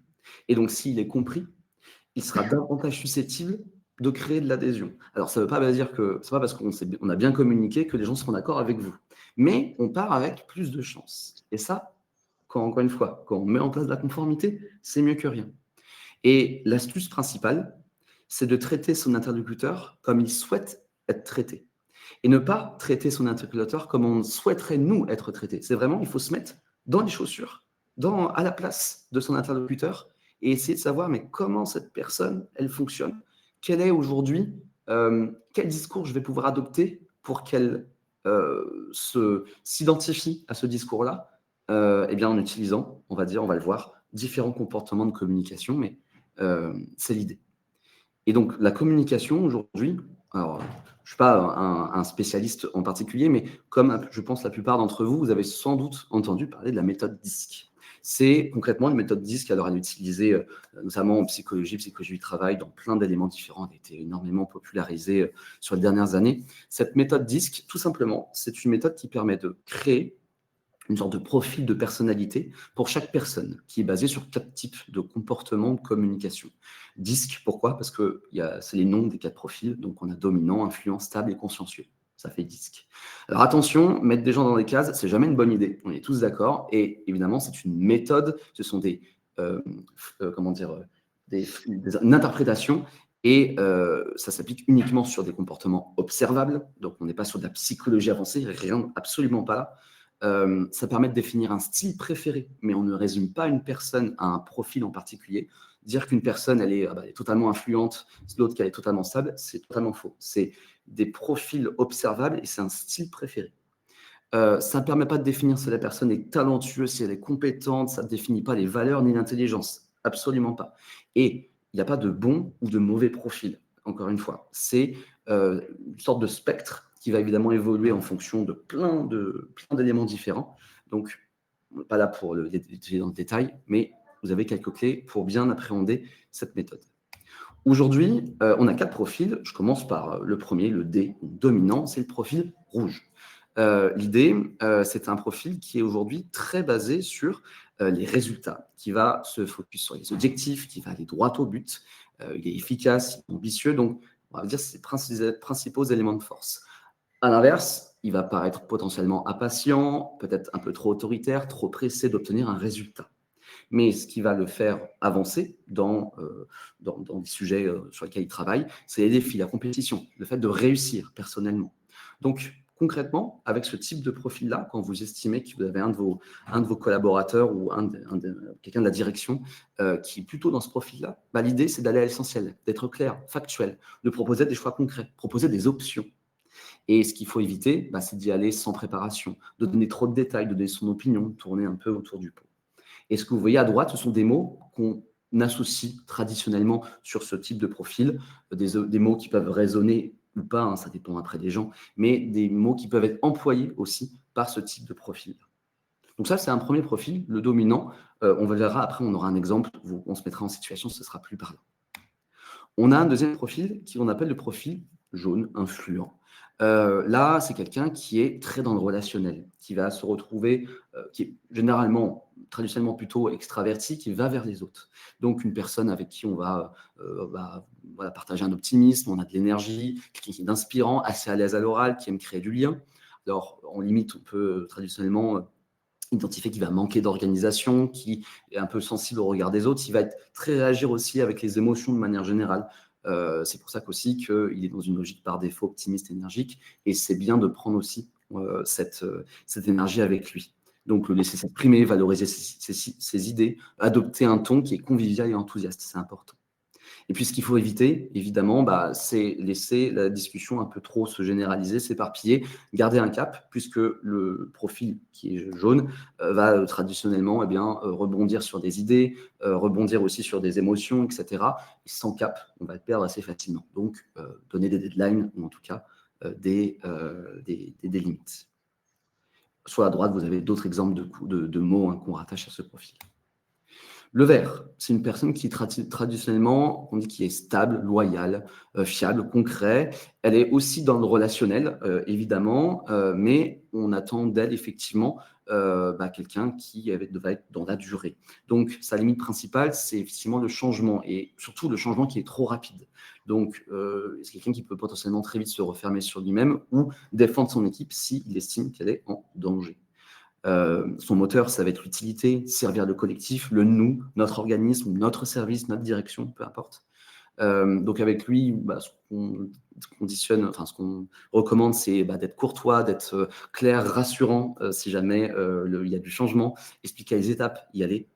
Et donc, s'il est compris, il sera davantage susceptible de créer de l'adhésion. Alors, ça ne veut pas dire que c'est pas parce qu'on a bien communiqué que les gens seront d'accord avec vous. Mais on part avec plus de chances. Et ça, encore une fois, quand on met en place de la conformité, c'est mieux que rien. Et l'astuce principale, c'est de traiter son interlocuteur comme il souhaite être traité. Et ne pas traiter son interlocuteur comme on souhaiterait nous être traités. C'est vraiment, il faut se mettre dans les chaussures, à la place de son interlocuteur et essayer de savoir mais comment cette personne, elle fonctionne. Quel est aujourd'hui, quel discours je vais pouvoir adopter pour qu'elle s'identifie à ce discours-là, eh bien en utilisant, on va le voir, différents comportements de communication, mais c'est l'idée. Et donc, la communication aujourd'hui, alors, je ne suis pas un spécialiste en particulier, mais comme je pense la plupart d'entre vous, vous avez sans doute entendu parler de la méthode DISC. C'est concrètement une méthode DISC, alors elle est utilisée notamment en psychologie du travail, dans plein d'éléments différents, elle a été énormément popularisée sur les dernières années. Cette méthode DISC, tout simplement, c'est une méthode qui permet de créer une sorte de profil de personnalité pour chaque personne, qui est basé sur 4 types de comportements de communication. DISC, pourquoi? Parce que c'est les noms des 4 profils, donc on a dominant, influent, stable et consciencieux. Ça fait DISC. Alors attention, mettre des gens dans des cases, c'est jamais une bonne idée, on est tous d'accord, et évidemment c'est une méthode, ce sont une interprétation, et ça s'applique uniquement sur des comportements observables, donc on n'est pas sur de la psychologie avancée, rien, absolument pas là. Ça permet de définir un style préféré, mais on ne résume pas une personne à un profil en particulier. Dire qu'une personne, elle est totalement influente, l'autre qu'elle est totalement stable, c'est totalement faux. C'est des profils observables et c'est un style préféré. Ça ne permet pas de définir si la personne est talentueuse, si elle est compétente, ça ne définit pas les valeurs ni l'intelligence, absolument pas. Et il n'y a pas de bon ou de mauvais profil, encore une fois. C'est une sorte de spectre qui va évidemment évoluer en fonction de plein d'éléments différents. Donc, on n'est pas là pour l'étudier dans le détail, mais vous avez quelques clés pour bien appréhender cette méthode. Aujourd'hui, on a 4 profils. Je commence par le premier, le D, dominant, c'est le profil rouge. L'idée, c'est un profil qui est aujourd'hui très basé sur les résultats, qui va se focus sur les objectifs, qui va aller droit au but, il est efficace, ambitieux, donc on va dire c'est ses principaux éléments de force. À l'inverse, il va paraître potentiellement impatient, peut-être un peu trop autoritaire, trop pressé d'obtenir un résultat. Mais ce qui va le faire avancer dans les sujets sur lesquels il travaille, c'est les défis, la compétition, le fait de réussir personnellement. Donc, concrètement, avec ce type de profil-là, quand vous estimez que vous avez un de vos collaborateurs ou quelqu'un de la direction qui est plutôt dans ce profil-là, bah, l'idée, c'est d'aller à l'essentiel, d'être clair, factuel, de proposer des choix concrets, proposer des options. Et ce qu'il faut éviter, bah, c'est d'y aller sans préparation, de donner trop de détails, de donner son opinion, de tourner un peu autour du pot. Et ce que vous voyez à droite, ce sont des mots qu'on associe traditionnellement sur ce type de profil, des mots qui peuvent résonner ou pas, hein, ça dépend après des gens, mais des mots qui peuvent être employés aussi par ce type de profil. Donc ça, c'est un premier profil, le dominant. On verra après, on aura un exemple, on se mettra en situation, ce sera plus parlant. On a un deuxième profil qu'on appelle le profil jaune, influent. Là, c'est quelqu'un qui est très dans le relationnel, qui va se retrouver, qui est généralement, traditionnellement plutôt extraverti, qui va vers les autres. Donc, une personne avec qui on va voilà, partager un optimisme, on a de l'énergie, quelqu'un qui est inspirant, assez à l'aise à l'oral, qui aime créer du lien. Alors, en limite, on peut traditionnellement identifier qu'il va manquer d'organisation, qui est un peu sensible au regard des autres, il va très réagir aussi avec les émotions de manière générale. C'est pour ça qu'aussi qu'il est dans une logique par défaut optimiste, énergique, et c'est bien de prendre aussi cette énergie avec lui. Donc le laisser s'exprimer, valoriser ses idées, adopter un ton qui est convivial et enthousiaste, c'est important. Et puis, ce qu'il faut éviter, évidemment, bah, c'est laisser la discussion un peu trop se généraliser, s'éparpiller, garder un cap, puisque le profil qui est jaune va traditionnellement rebondir sur des idées, rebondir aussi sur des émotions, etc. Et sans cap, on va le perdre assez facilement. Donc, donner des deadlines, ou en tout cas des limites. Sur la droite, vous avez d'autres exemples de mots qu'on rattache à ce profil. Le vert, c'est une personne qui traditionnellement, on dit qu'il est stable, loyal, fiable, concret. Elle est aussi dans le relationnel, évidemment, mais on attend d'elle effectivement quelqu'un qui va être dans la durée. Donc, sa limite principale, c'est effectivement le changement, et surtout le changement qui est trop rapide. Donc, c'est quelqu'un qui peut potentiellement très vite se refermer sur lui-même ou défendre son équipe s'il estime qu'elle est en danger. Son moteur, ça va être l'utilité, servir le collectif, le nous, notre organisme, notre service, notre direction, peu importe. Donc avec lui, ce qu'on recommande, c'est d'être courtois, d'être clair, rassurant si jamais il y a du changement, expliquer les étapes, y aller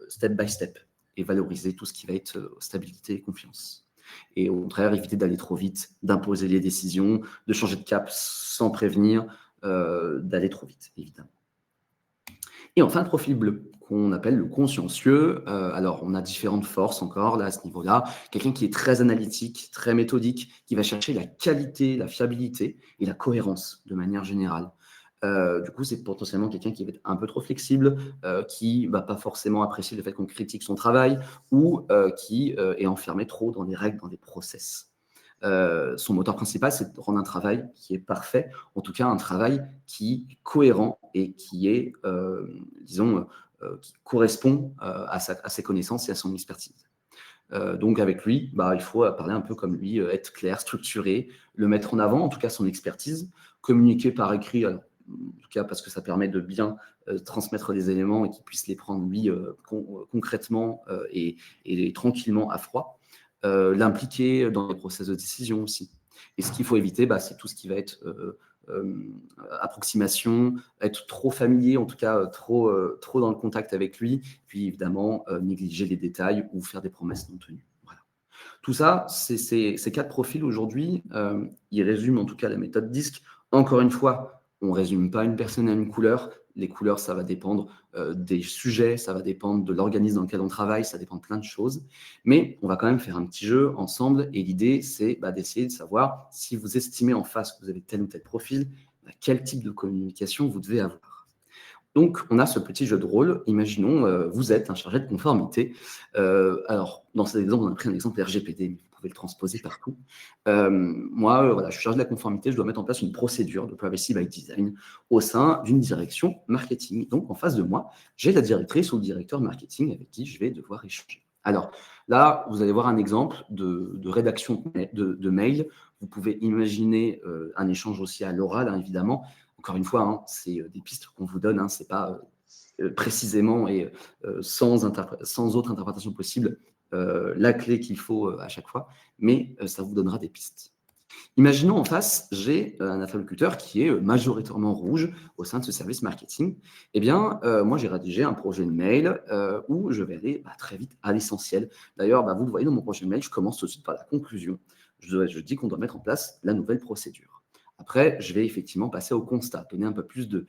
step by step et valoriser tout ce qui va être stabilité et confiance. Et au contraire, éviter d'aller trop vite, d'imposer les décisions, de changer de cap sans prévenir, d'aller trop vite, évidemment. Et enfin, le profil bleu, qu'on appelle le consciencieux. Alors, on a différentes forces encore là à ce niveau-là. Quelqu'un qui est très analytique, très méthodique, qui va chercher la qualité, la fiabilité et la cohérence de manière générale. Du coup, c'est potentiellement quelqu'un qui va être un peu trop flexible, qui ne va pas forcément apprécier le fait qu'on critique son travail ou qui est enfermé trop dans les règles, dans les process. Son moteur principal, c'est de rendre un travail qui est parfait, en tout cas un travail qui est cohérent et qui est, qui correspond à ses connaissances et à son expertise. Donc avec lui, il faut parler un peu comme lui, être clair, structuré, le mettre en avant, en tout cas son expertise, communiquer par écrit, alors, en tout cas parce que ça permet de bien transmettre des éléments et qu'il puisse les prendre lui concrètement et tranquillement à froid. L'impliquer dans les process de décision aussi. Et ce qu'il faut éviter, c'est tout ce qui va être approximation, être trop familier, en tout cas trop dans le contact avec lui, puis évidemment négliger les détails ou faire des promesses non tenues. Voilà. Tout ça, ces 4 profils aujourd'hui, ils résument en tout cas la méthode DISC. Encore une fois, on ne résume pas une personne à une couleur. Les couleurs, ça va dépendre des sujets, ça va dépendre de l'organisme dans lequel on travaille, ça dépend de plein de choses. Mais on va quand même faire un petit jeu ensemble. Et l'idée, c'est d'essayer de savoir si vous estimez en face que vous avez tel ou tel profil, quel type de communication vous devez avoir. Donc, on a ce petit jeu de rôle. Imaginons, vous êtes un chargé de conformité. Alors, dans cet exemple, on a pris un exemple RGPD, mais vous pouvez le transposer partout. Moi, voilà, je suis chargé de la conformité, je dois mettre en place une procédure de privacy by design au sein d'une direction marketing. Donc, en face de moi, j'ai la directrice ou le directeur marketing avec qui je vais devoir échanger. Alors, là, vous allez voir un exemple de rédaction de mail. Vous pouvez imaginer un échange aussi à l'oral, hein, évidemment. Encore une fois, hein, c'est des pistes qu'on vous donne, hein, ce n'est pas précisément et sans autre interprétation possible la clé qu'il faut à chaque fois, mais ça vous donnera des pistes. Imaginons en face, j'ai un interlocuteur qui est majoritairement rouge au sein de ce service marketing. Eh bien, moi, j'ai rédigé un projet de mail où je vais aller très vite à l'essentiel. D'ailleurs, vous le voyez dans mon projet de mail, je commence tout de suite par la conclusion. Je dis qu'on doit mettre en place la nouvelle procédure. Après, je vais effectivement passer au constat, donner un peu plus de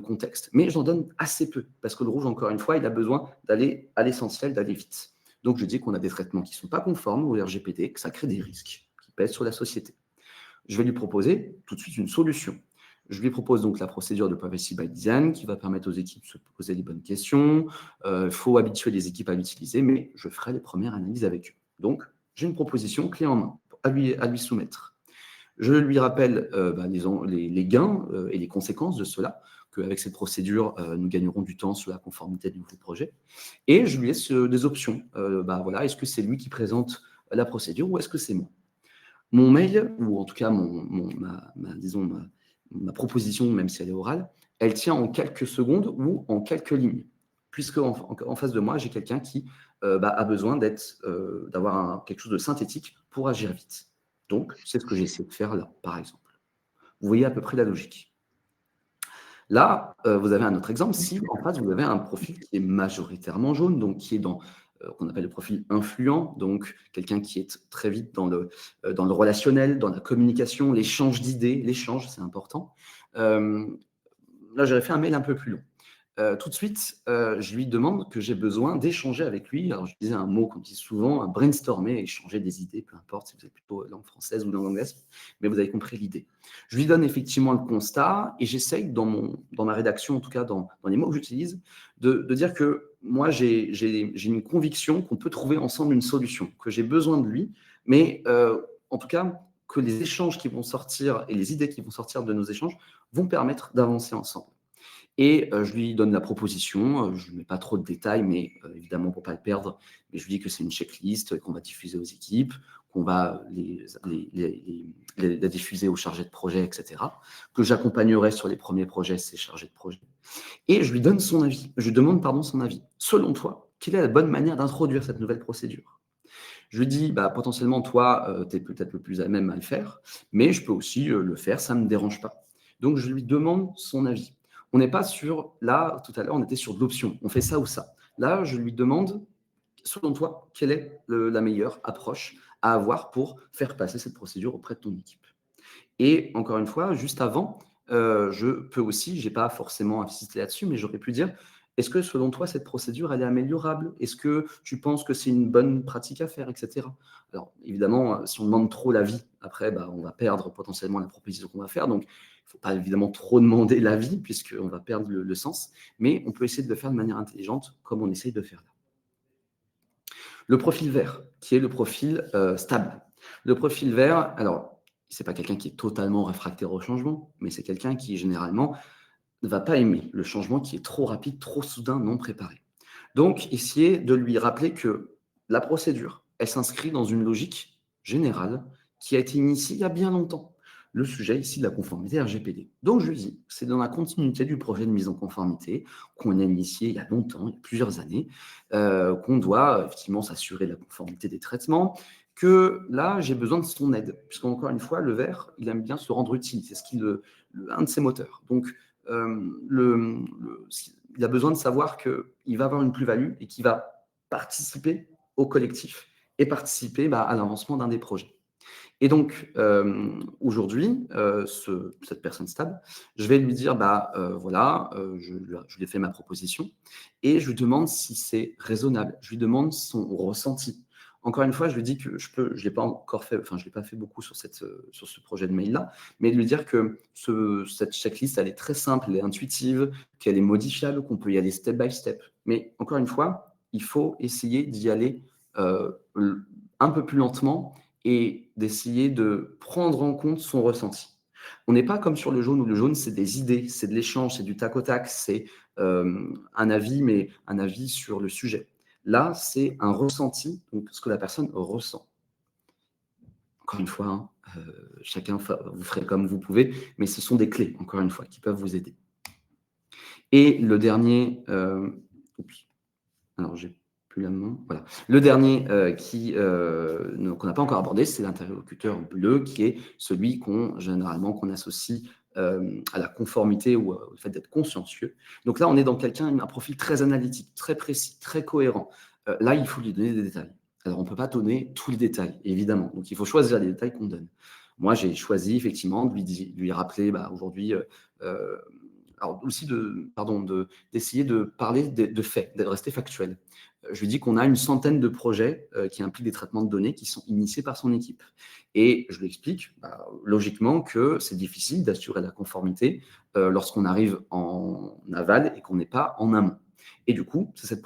contexte. Mais j'en donne assez peu, parce que le rouge, encore une fois, il a besoin d'aller à l'essentiel, d'aller vite. Donc, je dis qu'on a des traitements qui ne sont pas conformes au RGPD, que ça crée des risques qui pèsent sur la société. Je vais lui proposer tout de suite une solution. Je lui propose donc la procédure de privacy by design qui va permettre aux équipes de se poser les bonnes questions. Il faut habituer les équipes à l'utiliser, mais je ferai les premières analyses avec eux. Donc, j'ai une proposition clé en main à lui soumettre. Je lui rappelle les gains et les conséquences de cela, qu'avec cette procédure, nous gagnerons du temps sur la conformité du nouveau projet. Et je lui laisse des options. Voilà, est-ce que c'est lui qui présente la procédure ou est-ce que c'est moi? Mon mail, ou en tout cas ma proposition, même si elle est orale, elle tient en quelques secondes ou en quelques lignes. Puisque en face de moi, j'ai quelqu'un qui a besoin d'avoir quelque chose de synthétique pour agir vite. Donc, c'est ce que j'ai essayé de faire là, par exemple. Vous voyez à peu près la logique. Là, vous avez un autre exemple. Si en face, vous avez un profil qui est majoritairement jaune, donc qui est dans qu'on appelle le profil influent, donc quelqu'un qui est très vite dans le relationnel, dans la communication, l'échange d'idées, l'échange, c'est important. Là, j'aurais fait un mail un peu plus long. Tout de suite, je lui demande que j'ai besoin d'échanger avec lui. Alors, je disais un mot qu'on dit souvent, brainstormer, échanger des idées, peu importe si vous êtes plutôt langue française ou langue anglaise, mais vous avez compris l'idée. Je lui donne effectivement le constat et j'essaye, dans ma rédaction, en tout cas dans les mots que j'utilise, de dire que moi, j'ai une conviction qu'on peut trouver ensemble une solution, que j'ai besoin de lui, mais en tout cas, que les échanges qui vont sortir et les idées qui vont sortir de nos échanges vont permettre d'avancer ensemble. Et je lui donne la proposition, je ne mets pas trop de détails, mais évidemment pour ne pas le perdre, mais je lui dis que c'est une checklist qu'on va diffuser aux équipes, qu'on va la diffuser aux chargés de projet, etc., que j'accompagnerai sur les premiers projets ces chargés de projet. Et je lui donne son avis, je lui demande son avis. Selon toi, quelle est la bonne manière d'introduire cette nouvelle procédure? Je lui dis, potentiellement, toi, tu es peut-être le plus à même à le faire, mais je peux aussi le faire, ça ne me dérange pas. Donc, je lui demande son avis. On n'est pas sur, là, tout à l'heure, on était sur de l'option, on fait ça ou ça. Là, je lui demande, selon toi, quelle est la meilleure approche à avoir pour faire passer cette procédure auprès de ton équipe. Et encore une fois, juste avant, je peux aussi, je n'ai pas forcément insisté là-dessus, mais j'aurais pu dire, est-ce que selon toi, cette procédure, elle est améliorable? Est-ce que tu penses que c'est une bonne pratique à faire, etc. Alors, évidemment, si on demande trop l'avis, après, on va perdre potentiellement la proposition qu'on va faire. Donc, il ne faut pas évidemment trop demander l'avis, puisqu'on va perdre le sens. Mais on peut essayer de le faire de manière intelligente, comme on essaye de faire là. Le profil vert, qui est le profil stable. Le profil vert, alors, ce n'est pas quelqu'un qui est totalement réfractaire au changement, mais c'est quelqu'un qui, généralement, ne va pas aimer le changement qui est trop rapide, trop soudain, non préparé. Donc, essayer de lui rappeler que la procédure, elle s'inscrit dans une logique générale qui a été initiée il y a bien longtemps. Le sujet ici de la conformité RGPD. Donc, je lui dis, c'est dans la continuité du projet de mise en conformité qu'on a initié il y a longtemps, il y a plusieurs années, qu'on doit effectivement s'assurer de la conformité des traitements, que là, j'ai besoin de son aide. Puisqu'encore une fois, le vert, il aime bien se rendre utile. C'est un de ses moteurs. Donc, il a besoin de savoir qu'il va avoir une plus-value et qu'il va participer au collectif et participer à l'avancement d'un des projets. Et donc, aujourd'hui, cette personne stable, je vais lui dire, voilà, je lui ai fait ma proposition et je lui demande si c'est raisonnable. Je lui demande son ressenti. encore une fois, je lui dis que je l'ai pas encore fait, enfin, je l'ai pas fait beaucoup sur sur ce projet de mail-là, mais de lui dire que cette checklist, elle est très simple, elle est intuitive, qu'elle est modifiable, qu'on peut y aller step by step. Mais encore une fois, il faut essayer d'y aller un peu plus lentement et d'essayer de prendre en compte son ressenti. On n'est pas comme sur le jaune, où le jaune, c'est des idées, c'est de l'échange, c'est du tac au tac, c'est un avis, mais un avis sur le sujet. Là, c'est un ressenti, donc ce que la personne ressent. Encore une fois, hein, chacun, vous ferez comme vous pouvez, mais ce sont des clés, encore une fois, qui peuvent vous aider. Et le dernier, alors j'ai plus la main, voilà. Le dernier qu'on n'a pas encore abordé, c'est l'interlocuteur bleu, qui est celui généralement qu'on associe à la conformité ou au fait d'être consciencieux. Donc là, on est dans un profil très analytique, très précis, très cohérent. Là, il faut lui donner des détails. Alors, on ne peut pas donner tous les détails, évidemment. Donc, il faut choisir les détails qu'on donne. Moi, j'ai choisi effectivement de lui rappeler aujourd'hui, alors aussi d'essayer de parler de faits, de rester factuel. Je lui dis qu'on a une centaine de projets qui impliquent des traitements de données qui sont initiés par son équipe. Et je lui explique logiquement que c'est difficile d'assurer la conformité lorsqu'on arrive en aval et qu'on n'est pas en amont. Et du coup, c'est cette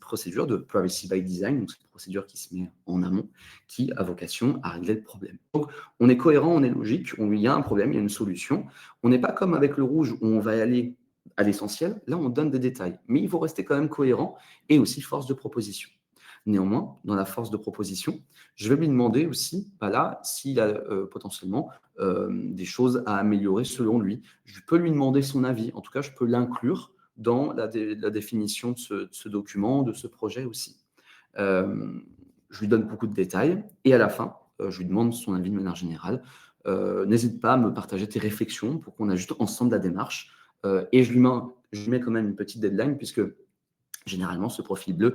procédure de privacy by design, donc cette procédure qui se met en amont, qui a vocation à régler le problème. Donc, on est cohérent, on est logique, il y a un problème, il y a une solution. On n'est pas comme avec le rouge où on va aller à l'essentiel. Là, on donne des détails, mais il faut rester quand même cohérent et aussi force de proposition. Néanmoins, dans la force de proposition, je vais lui demander aussi, là, s'il a potentiellement des choses à améliorer selon lui. Je peux lui demander son avis. En tout cas, je peux l'inclure dans la définition de ce document, de ce projet aussi. Je lui donne beaucoup de détails et à la fin, je lui demande son avis de manière générale. N'hésite pas à me partager tes réflexions pour qu'on ajuste ensemble la démarche. Et je lui mets quand même une petite deadline puisque généralement, ce profil bleu,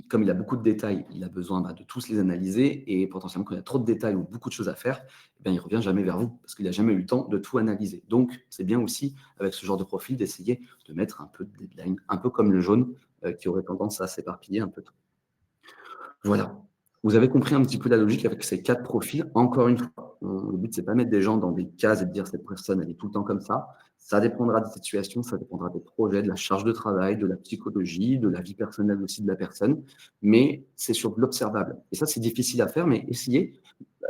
comme il a beaucoup de détails, il a besoin de tous les analyser et potentiellement, quand il y a trop de détails ou beaucoup de choses à faire, il ne revient jamais vers vous parce qu'il n'a jamais eu le temps de tout analyser. Donc, c'est bien aussi, avec ce genre de profil, d'essayer de mettre un peu de deadline, un peu comme le jaune qui aurait tendance à s'éparpiller un peu. Voilà. Vous avez compris un petit peu la logique avec ces 4 profils. Encore une fois, le but, c'est pas mettre des gens dans des cases et de dire cette personne, elle est tout le temps comme ça. Ça dépendra des situations, ça dépendra des projets, de la charge de travail, de la psychologie, de la vie personnelle aussi de la personne. Mais c'est sur l'observable. Et ça, c'est difficile à faire, mais essayez,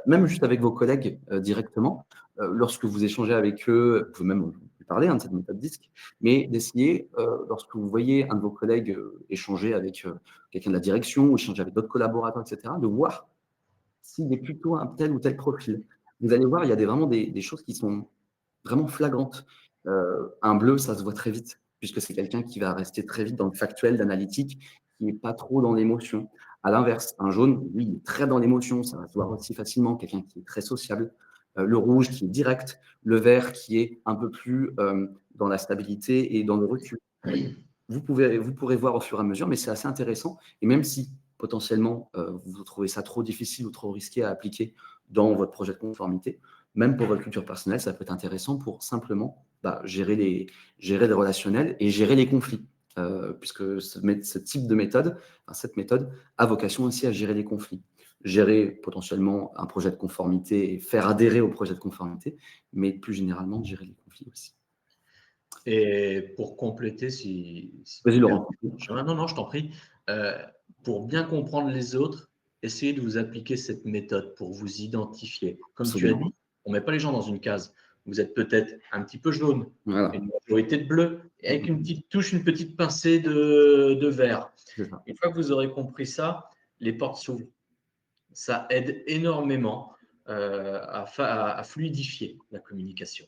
même juste avec vos collègues directement, lorsque vous échangez avec eux, vous pouvez même parler de cette méthode DISC, mais d'essayer, lorsque vous voyez un de vos collègues échanger avec quelqu'un de la direction ou échanger avec d'autres collaborateurs, etc., de voir s'il est plutôt un tel ou tel profil. Vous allez voir, il y a vraiment des choses qui sont vraiment flagrantes. Un bleu, ça se voit très vite, puisque c'est quelqu'un qui va rester très vite dans le factuel, d'analytique, qui n'est pas trop dans l'émotion. À l'inverse, un jaune, lui, il est très dans l'émotion, ça va se voir aussi facilement, quelqu'un qui est très sociable. Le rouge qui est direct, le vert qui est un peu plus dans la stabilité et dans le recul. Vous pourrez voir au fur et à mesure, mais c'est assez intéressant. Et même si potentiellement vous trouvez ça trop difficile ou trop risqué à appliquer dans votre projet de conformité, même pour votre culture personnelle, ça peut être intéressant pour simplement gérer les relationnels et gérer les conflits. Puisque ce type de méthode, cette méthode a vocation aussi à gérer les conflits. Gérer potentiellement un projet de conformité et faire adhérer au projet de conformité, mais plus généralement gérer les conflits aussi. Et pour compléter, Vas-y, Laurent. Non, je t'en prie. Pour bien comprendre les autres, essayez de vous appliquer cette méthode pour vous identifier. Comme Absolument. tu as dit, on ne met pas les gens dans une case. Vous êtes peut-être un petit peu jaune, voilà. Une majorité de bleu, et avec une petite touche, une petite pincée de vert. Une fois que vous aurez compris ça, les portes s'ouvrent. Ça aide énormément à fluidifier la communication.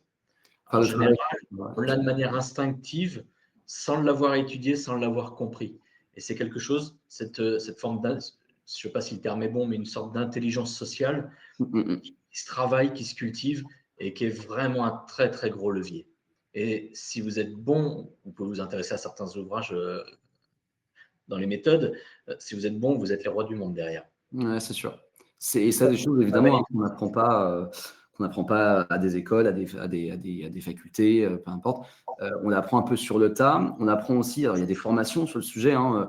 En général, on l'a de manière instinctive, sans l'avoir étudié, sans l'avoir compris. Et c'est quelque chose, cette forme, je ne sais pas si le terme est bon, mais une sorte d'intelligence sociale qui se travaille, qui se cultive et qui est vraiment un très, très gros levier. Et si vous êtes bon, vous pouvez vous intéresser à certains ouvrages dans les méthodes. Si vous êtes bon, vous êtes les rois du monde derrière. Ouais, c'est sûr. C'est ça, des choses évidemment qu'on n'apprend pas qu'on n'apprend pas à des écoles, à des facultés, peu importe. On apprend un peu sur le tas. On apprend aussi, alors il y a des formations sur le sujet, hein,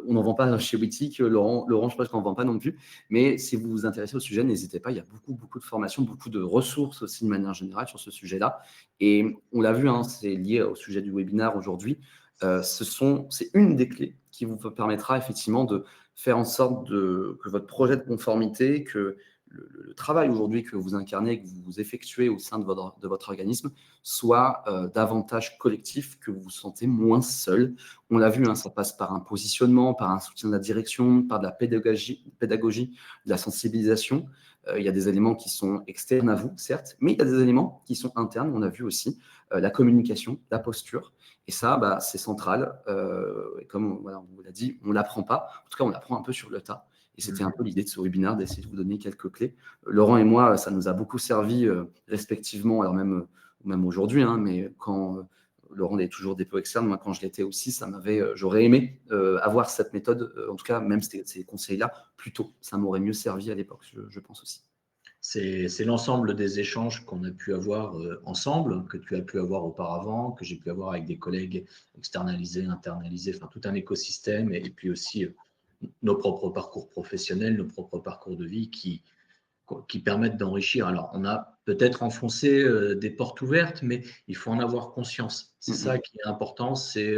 on n'en vend pas chez Wittic, Laurent, je pense qu'on n'en vend pas non plus. Mais si vous vous intéressez au sujet, n'hésitez pas. Il y a beaucoup de formations, beaucoup de ressources aussi de manière générale sur ce sujet-là. Et on l'a vu, hein, c'est lié au sujet du webinaire aujourd'hui. C'est une des clés qui vous permettra effectivement de faire en sorte que votre projet de conformité, que le travail aujourd'hui que vous incarnez, que vous effectuez au sein de votre organisme, soit davantage collectif, que vous vous sentez moins seul. On l'a vu, hein, ça passe par un positionnement, par un soutien de la direction, par de la pédagogie, de la sensibilisation. Il y a des éléments qui sont externes à vous, certes, mais il y a des éléments qui sont internes. On a vu aussi la communication, la posture. Et ça, c'est central. Et comme voilà, on vous l'a dit, on ne l'apprend pas. En tout cas, on l'apprend un peu sur le tas. Et c'était un peu l'idée de ce webinaire, d'essayer de vous donner quelques clés. Laurent et moi, ça nous a beaucoup servi respectivement, alors même aujourd'hui, hein, mais quand Laurent est toujours dépôt externe, moi quand je l'étais aussi, j'aurais aimé avoir cette méthode, en tout cas même ces conseils-là, plus tôt. Ça m'aurait mieux servi à l'époque, je pense aussi. C'est l'ensemble des échanges qu'on a pu avoir ensemble, que tu as pu avoir auparavant, que j'ai pu avoir avec des collègues externalisés, internalisés, enfin tout un écosystème, et puis aussi nos propres parcours professionnels, nos propres parcours de vie qui permettent d'enrichir. Alors, on a peut-être enfoncé des portes ouvertes, mais il faut en avoir conscience. C'est ça qui est important, c'est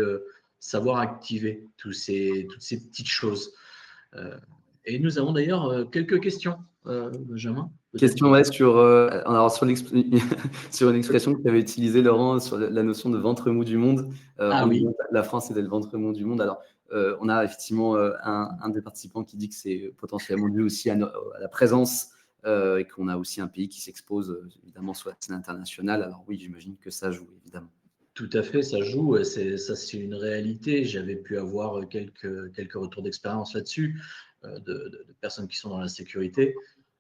savoir activer toutes ces petites choses. Et nous avons d'ailleurs quelques questions, Benjamin. Question sur une expression que tu avais utilisée, Laurent, sur la notion de ventre mou du monde. Ah oui. La France est le ventre mou du monde. Alors, on a effectivement un des participants qui dit que c'est potentiellement dû aussi à la présence et qu'on a aussi un pays qui s'expose évidemment sur la scène internationale. Alors oui, j'imagine que ça joue évidemment. Tout à fait, ça joue. C'est une réalité. J'avais pu avoir quelques retours d'expérience là-dessus de personnes qui sont dans la sécurité.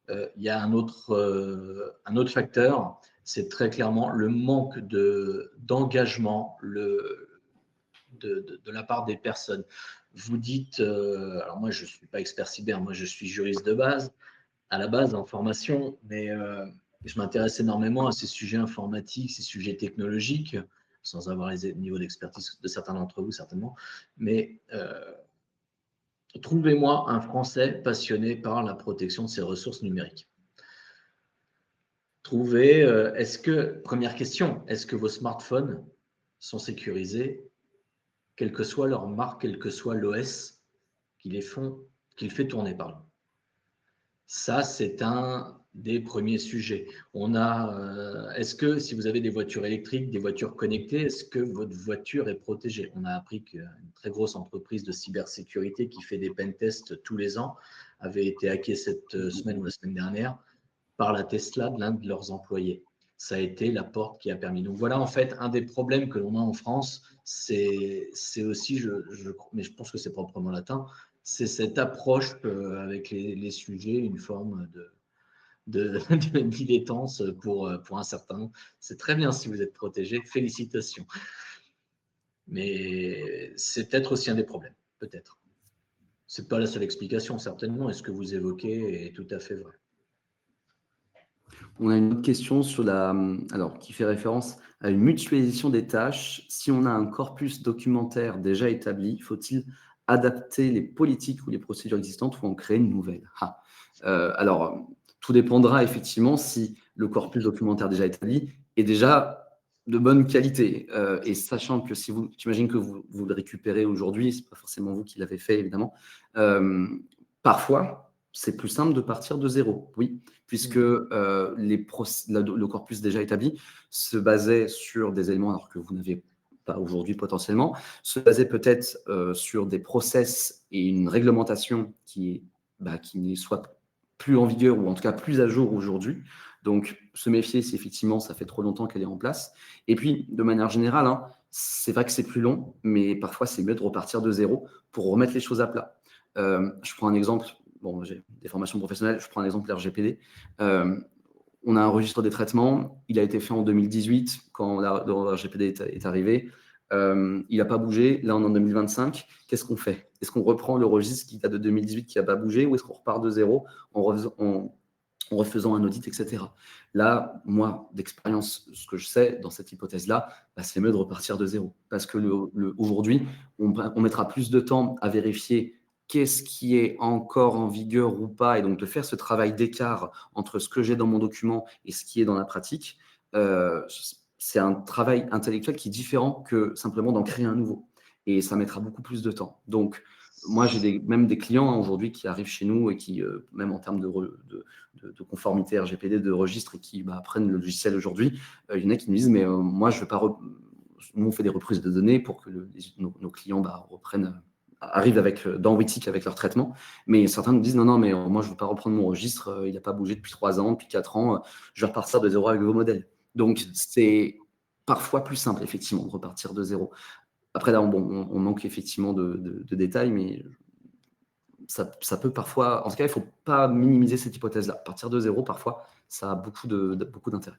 Il y a un autre facteur, c'est très clairement le manque d'engagement de la part des personnes. Vous dites, alors moi je ne suis pas expert cyber, moi je suis juriste de base, à la base en formation, mais je m'intéresse énormément à ces sujets informatiques, ces sujets technologiques, sans avoir les niveaux d'expertise de certains d'entre vous certainement, mais trouvez-moi un Français passionné par la protection de ses ressources numériques. Première question, est-ce que vos smartphones sont sécurisés, quelle que soit leur marque, quel que soit l'OS qu'il fait tourner, pardon. Ça, c'est un des premiers sujets. Est-ce que si vous avez des voitures électriques, des voitures connectées, est-ce que votre voiture est protégée? On a appris qu'une très grosse entreprise de cybersécurité qui fait des pentests tous les ans avait été hackée cette semaine ou la semaine dernière par la Tesla de l'un de leurs employés. Ça a été la porte qui a permis. Donc voilà, en fait, un des problèmes que l'on a en France, c'est aussi, mais je pense que c'est proprement latin, c'est cette approche avec les sujets, une forme de dilettance pour un certain nombre. C'est très bien si vous êtes protégé, félicitations. Mais c'est peut-être aussi un des problèmes, peut-être. Ce n'est pas la seule explication, certainement, et ce que vous évoquez est tout à fait vrai. On a une autre question qui fait référence à une mutualisation des tâches. Si on a un corpus documentaire déjà établi, faut-il adapter les politiques ou les procédures existantes ou en créer une nouvelle? Alors, tout dépendra effectivement si le corpus documentaire déjà établi est déjà de bonne qualité. Et sachant que j'imagine que vous le récupérez aujourd'hui, ce n'est pas forcément vous qui l'avez fait évidemment, parfois, c'est plus simple de partir de zéro, oui, puisque le corpus déjà établi se basait sur des éléments alors que vous n'avez pas aujourd'hui potentiellement, se basait peut-être sur des process et une réglementation qui ne soit plus en vigueur ou en tout cas plus à jour aujourd'hui. Donc, se méfier si effectivement ça fait trop longtemps qu'elle est en place. Et puis, de manière générale, hein, c'est vrai que c'est plus long, mais parfois c'est mieux de repartir de zéro pour remettre les choses à plat. Je prends un exemple. Bon, j'ai des formations professionnelles, je prends l'exemple RGPD. On a un registre des traitements, il a été fait en 2018 quand le RGPD est arrivé. Il n'a pas bougé, là on est en 2025. Qu'est-ce qu'on fait? Est-ce qu'on reprend le registre qui date de 2018 qui n'a pas bougé ou est-ce qu'on repart de zéro en en refaisant un audit, etc. Là, moi, d'expérience, ce que je sais dans cette hypothèse-là, c'est mieux de repartir de zéro. Parce que aujourd'hui, on mettra plus de temps à vérifier qu'est-ce qui est encore en vigueur ou pas, et donc de faire ce travail d'écart entre ce que j'ai dans mon document et ce qui est dans la pratique. C'est un travail intellectuel qui est différent que simplement d'en créer un nouveau. Et ça mettra beaucoup plus de temps. Donc, moi, j'ai même des clients aujourd'hui qui arrivent chez nous et qui, même en termes de conformité RGPD, de registre, et qui prennent le logiciel aujourd'hui, il y en a qui me disent, mais moi, je ne veux pas... Nous, on fait des reprises de données pour que nos clients arrivent dans Wittic avec leur traitement. Mais certains nous disent, non, mais moi, je ne veux pas reprendre mon registre, il n'a pas bougé depuis 3 ans, depuis 4 ans, je vais repartir de zéro avec vos modèles. Donc, c'est parfois plus simple, effectivement, de repartir de zéro. Après, là, on manque effectivement de détails, mais ça peut parfois... En tout cas, il ne faut pas minimiser cette hypothèse-là. Partir de zéro, parfois, ça a beaucoup d'intérêt.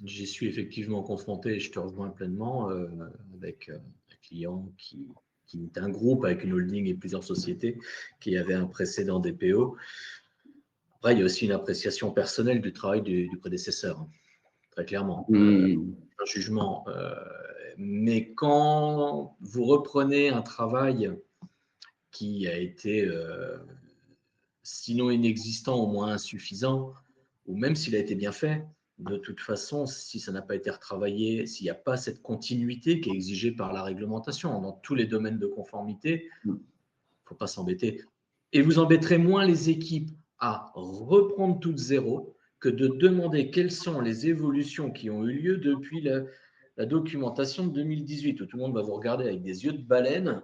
J'y suis effectivement confronté, et je te rejoins pleinement, avec un client qui est un groupe avec une holding et plusieurs sociétés, qui avait un précédent DPO. Après, il y a aussi une appréciation personnelle du travail du prédécesseur, très clairement. Un jugement. Mais quand vous reprenez un travail qui a été, sinon inexistant, au moins insuffisant, ou même s'il a été bien fait, de toute façon, si ça n'a pas été retravaillé, s'il n'y a pas cette continuité qui est exigée par la réglementation dans tous les domaines de conformité, il ne faut pas s'embêter. Et vous embêterez moins les équipes à reprendre tout de zéro que de demander quelles sont les évolutions qui ont eu lieu depuis la documentation de 2018, où tout le monde va vous regarder avec des yeux de baleine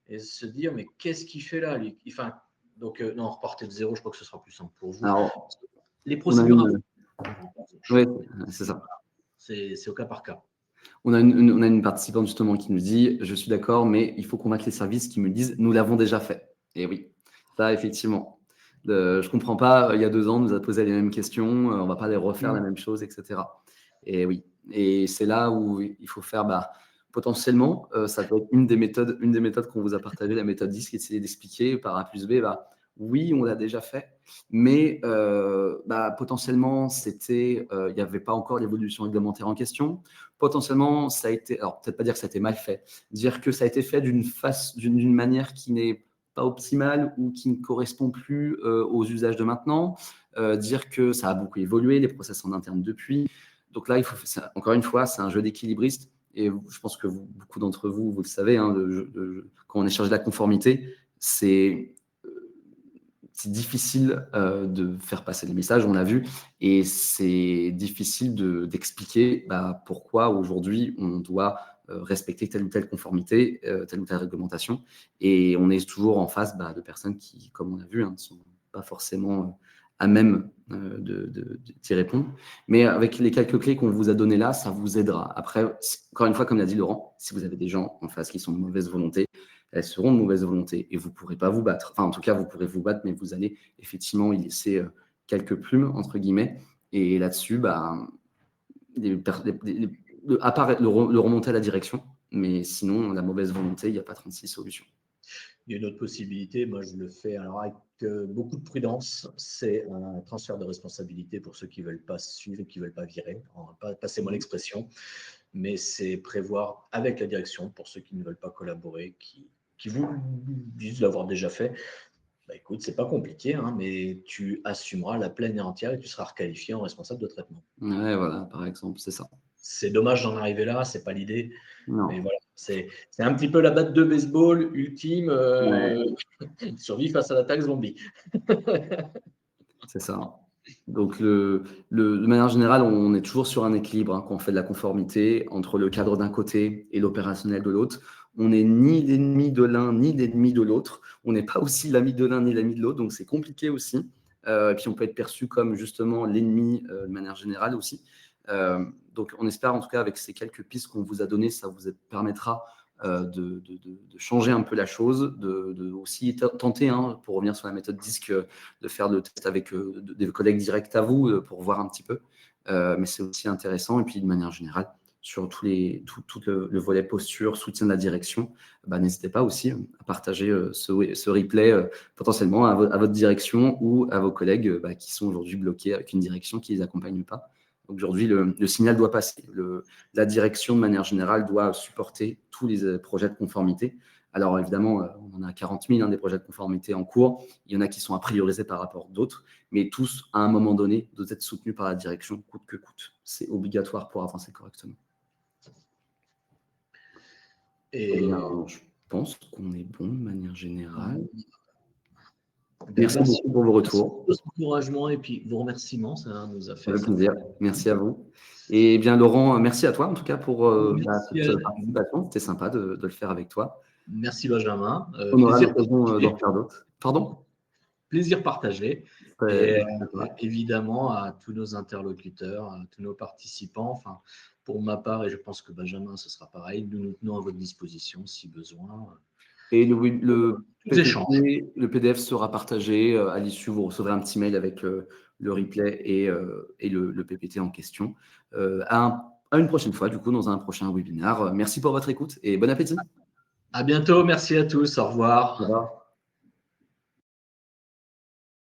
et se dire, mais qu'est-ce qu'il fait là, lui? Enfin, donc, non, repartez de zéro, je crois que ce sera plus simple pour vous. Alors, les procédures... Oui, c'est ça. C'est au cas par cas. On a une participante justement qui nous dit « Je suis d'accord, mais il faut convaincre les services qui me disent « Nous l'avons déjà fait ». Et oui, ça, effectivement. Je ne comprends pas, il y a 2 ans, on nous a posé les mêmes questions, on ne va pas les refaire la même chose, etc. Et oui, et c'est là où il faut faire... potentiellement, ça peut être une des méthodes qu'on vous a partagées, la méthode 10, qui essaie d'expliquer par A plus B, oui, on l'a déjà fait, mais potentiellement, il n'y avait pas encore l'évolution réglementaire en question. Potentiellement, ça a été, alors peut-être pas dire que ça a été mal fait, dire que ça a été fait d'une manière qui n'est pas optimale ou qui ne correspond plus aux usages de maintenant, dire que ça a beaucoup évolué, les process en interne depuis. Donc là, encore une fois, c'est un jeu d'équilibriste. Et je pense que beaucoup d'entre vous, vous le savez, quand on échange de la conformité, c'est difficile de faire passer les messages, on l'a vu, et c'est difficile d'expliquer pourquoi aujourd'hui on doit respecter telle ou telle conformité, telle ou telle réglementation, et on est toujours en face de personnes qui, comme on a vu, ne sont pas forcément à même d'y répondre. Mais avec les quelques clés qu'on vous a données là, ça vous aidera. Après, encore une fois, comme l'a dit Laurent, si vous avez des gens en face qui sont de mauvaise volonté, elles seront de mauvaise volonté et vous ne pourrez pas vous battre. Enfin, en tout cas, vous pourrez vous battre, mais vous allez effectivement y laisser quelques plumes, entre guillemets. Et là-dessus, à part le remonter à la direction, mais sinon, la mauvaise volonté, il n'y a pas 36 solutions. Il y a une autre possibilité, moi je le fais alors avec beaucoup de prudence, c'est un transfert de responsabilité pour ceux qui ne veulent pas suivre et qui ne veulent pas virer. Passez-moi l'expression, mais c'est prévoir avec la direction pour ceux qui ne veulent pas collaborer, qui vous disent l'avoir déjà fait. Écoute, c'est pas compliqué, mais tu assumeras la pleine et entière et tu seras requalifié en responsable de traitement. Ouais, voilà, par exemple, c'est ça. C'est dommage d'en arriver là, c'est pas l'idée. Non. Mais voilà, c'est un petit peu la batte de baseball ultime, survie face à l'attaque zombie. C'est ça. Donc, de manière générale, on est toujours sur un équilibre quand on fait de la conformité entre le cadre d'un côté et l'opérationnel de l'autre. On n'est ni l'ennemi de l'un ni l'ennemi de l'autre. On n'est pas aussi l'ami de l'un ni l'ami de l'autre, donc c'est compliqué aussi. Et puis on peut être perçu comme justement l'ennemi de manière générale aussi. Donc on espère en tout cas avec ces quelques pistes qu'on vous a données, ça vous permettra de changer un peu la chose, de aussi tenter, pour revenir sur la méthode DISC, de faire le test avec des collègues directs à vous pour voir un petit peu. Mais c'est aussi intéressant. Et puis de manière générale, sur tout le volet posture, soutien de la direction, n'hésitez pas aussi à partager ce replay potentiellement à votre direction ou à vos collègues qui sont aujourd'hui bloqués avec une direction qui ne les accompagne pas. Aujourd'hui, le signal doit passer. La direction, de manière générale, doit supporter tous les projets de conformité. Alors évidemment, on en a 40 000 des projets de conformité en cours. Il y en a qui sont à prioriser par rapport à d'autres, mais tous, à un moment donné, doivent être soutenus par la direction, coûte que coûte. C'est obligatoire pour avancer correctement. Et je pense qu'on est bon de manière générale. Merci beaucoup pour vos retours. Merci pour encouragement et puis vos remerciements, ça nous a fait. Avec plaisir. Merci à vous. Et bien, Laurent, merci à toi en tout cas pour cette participation. C'était sympa de le faire avec toi. Merci Benjamin. On aura l'occasion d'en faire d'autres. Pardon ? Plaisir partagé. Et évidemment à tous nos interlocuteurs, à tous nos participants. Enfin, pour ma part, et je pense que Benjamin, ce sera pareil, nous nous tenons à votre disposition si besoin. Et le PDF sera partagé à l'issue. Vous recevrez un petit mail avec le replay et le PPT en question. À une prochaine fois, du coup, dans un prochain webinaire. Merci pour votre écoute et bon appétit. À bientôt. Merci à tous. Au revoir. Au revoir.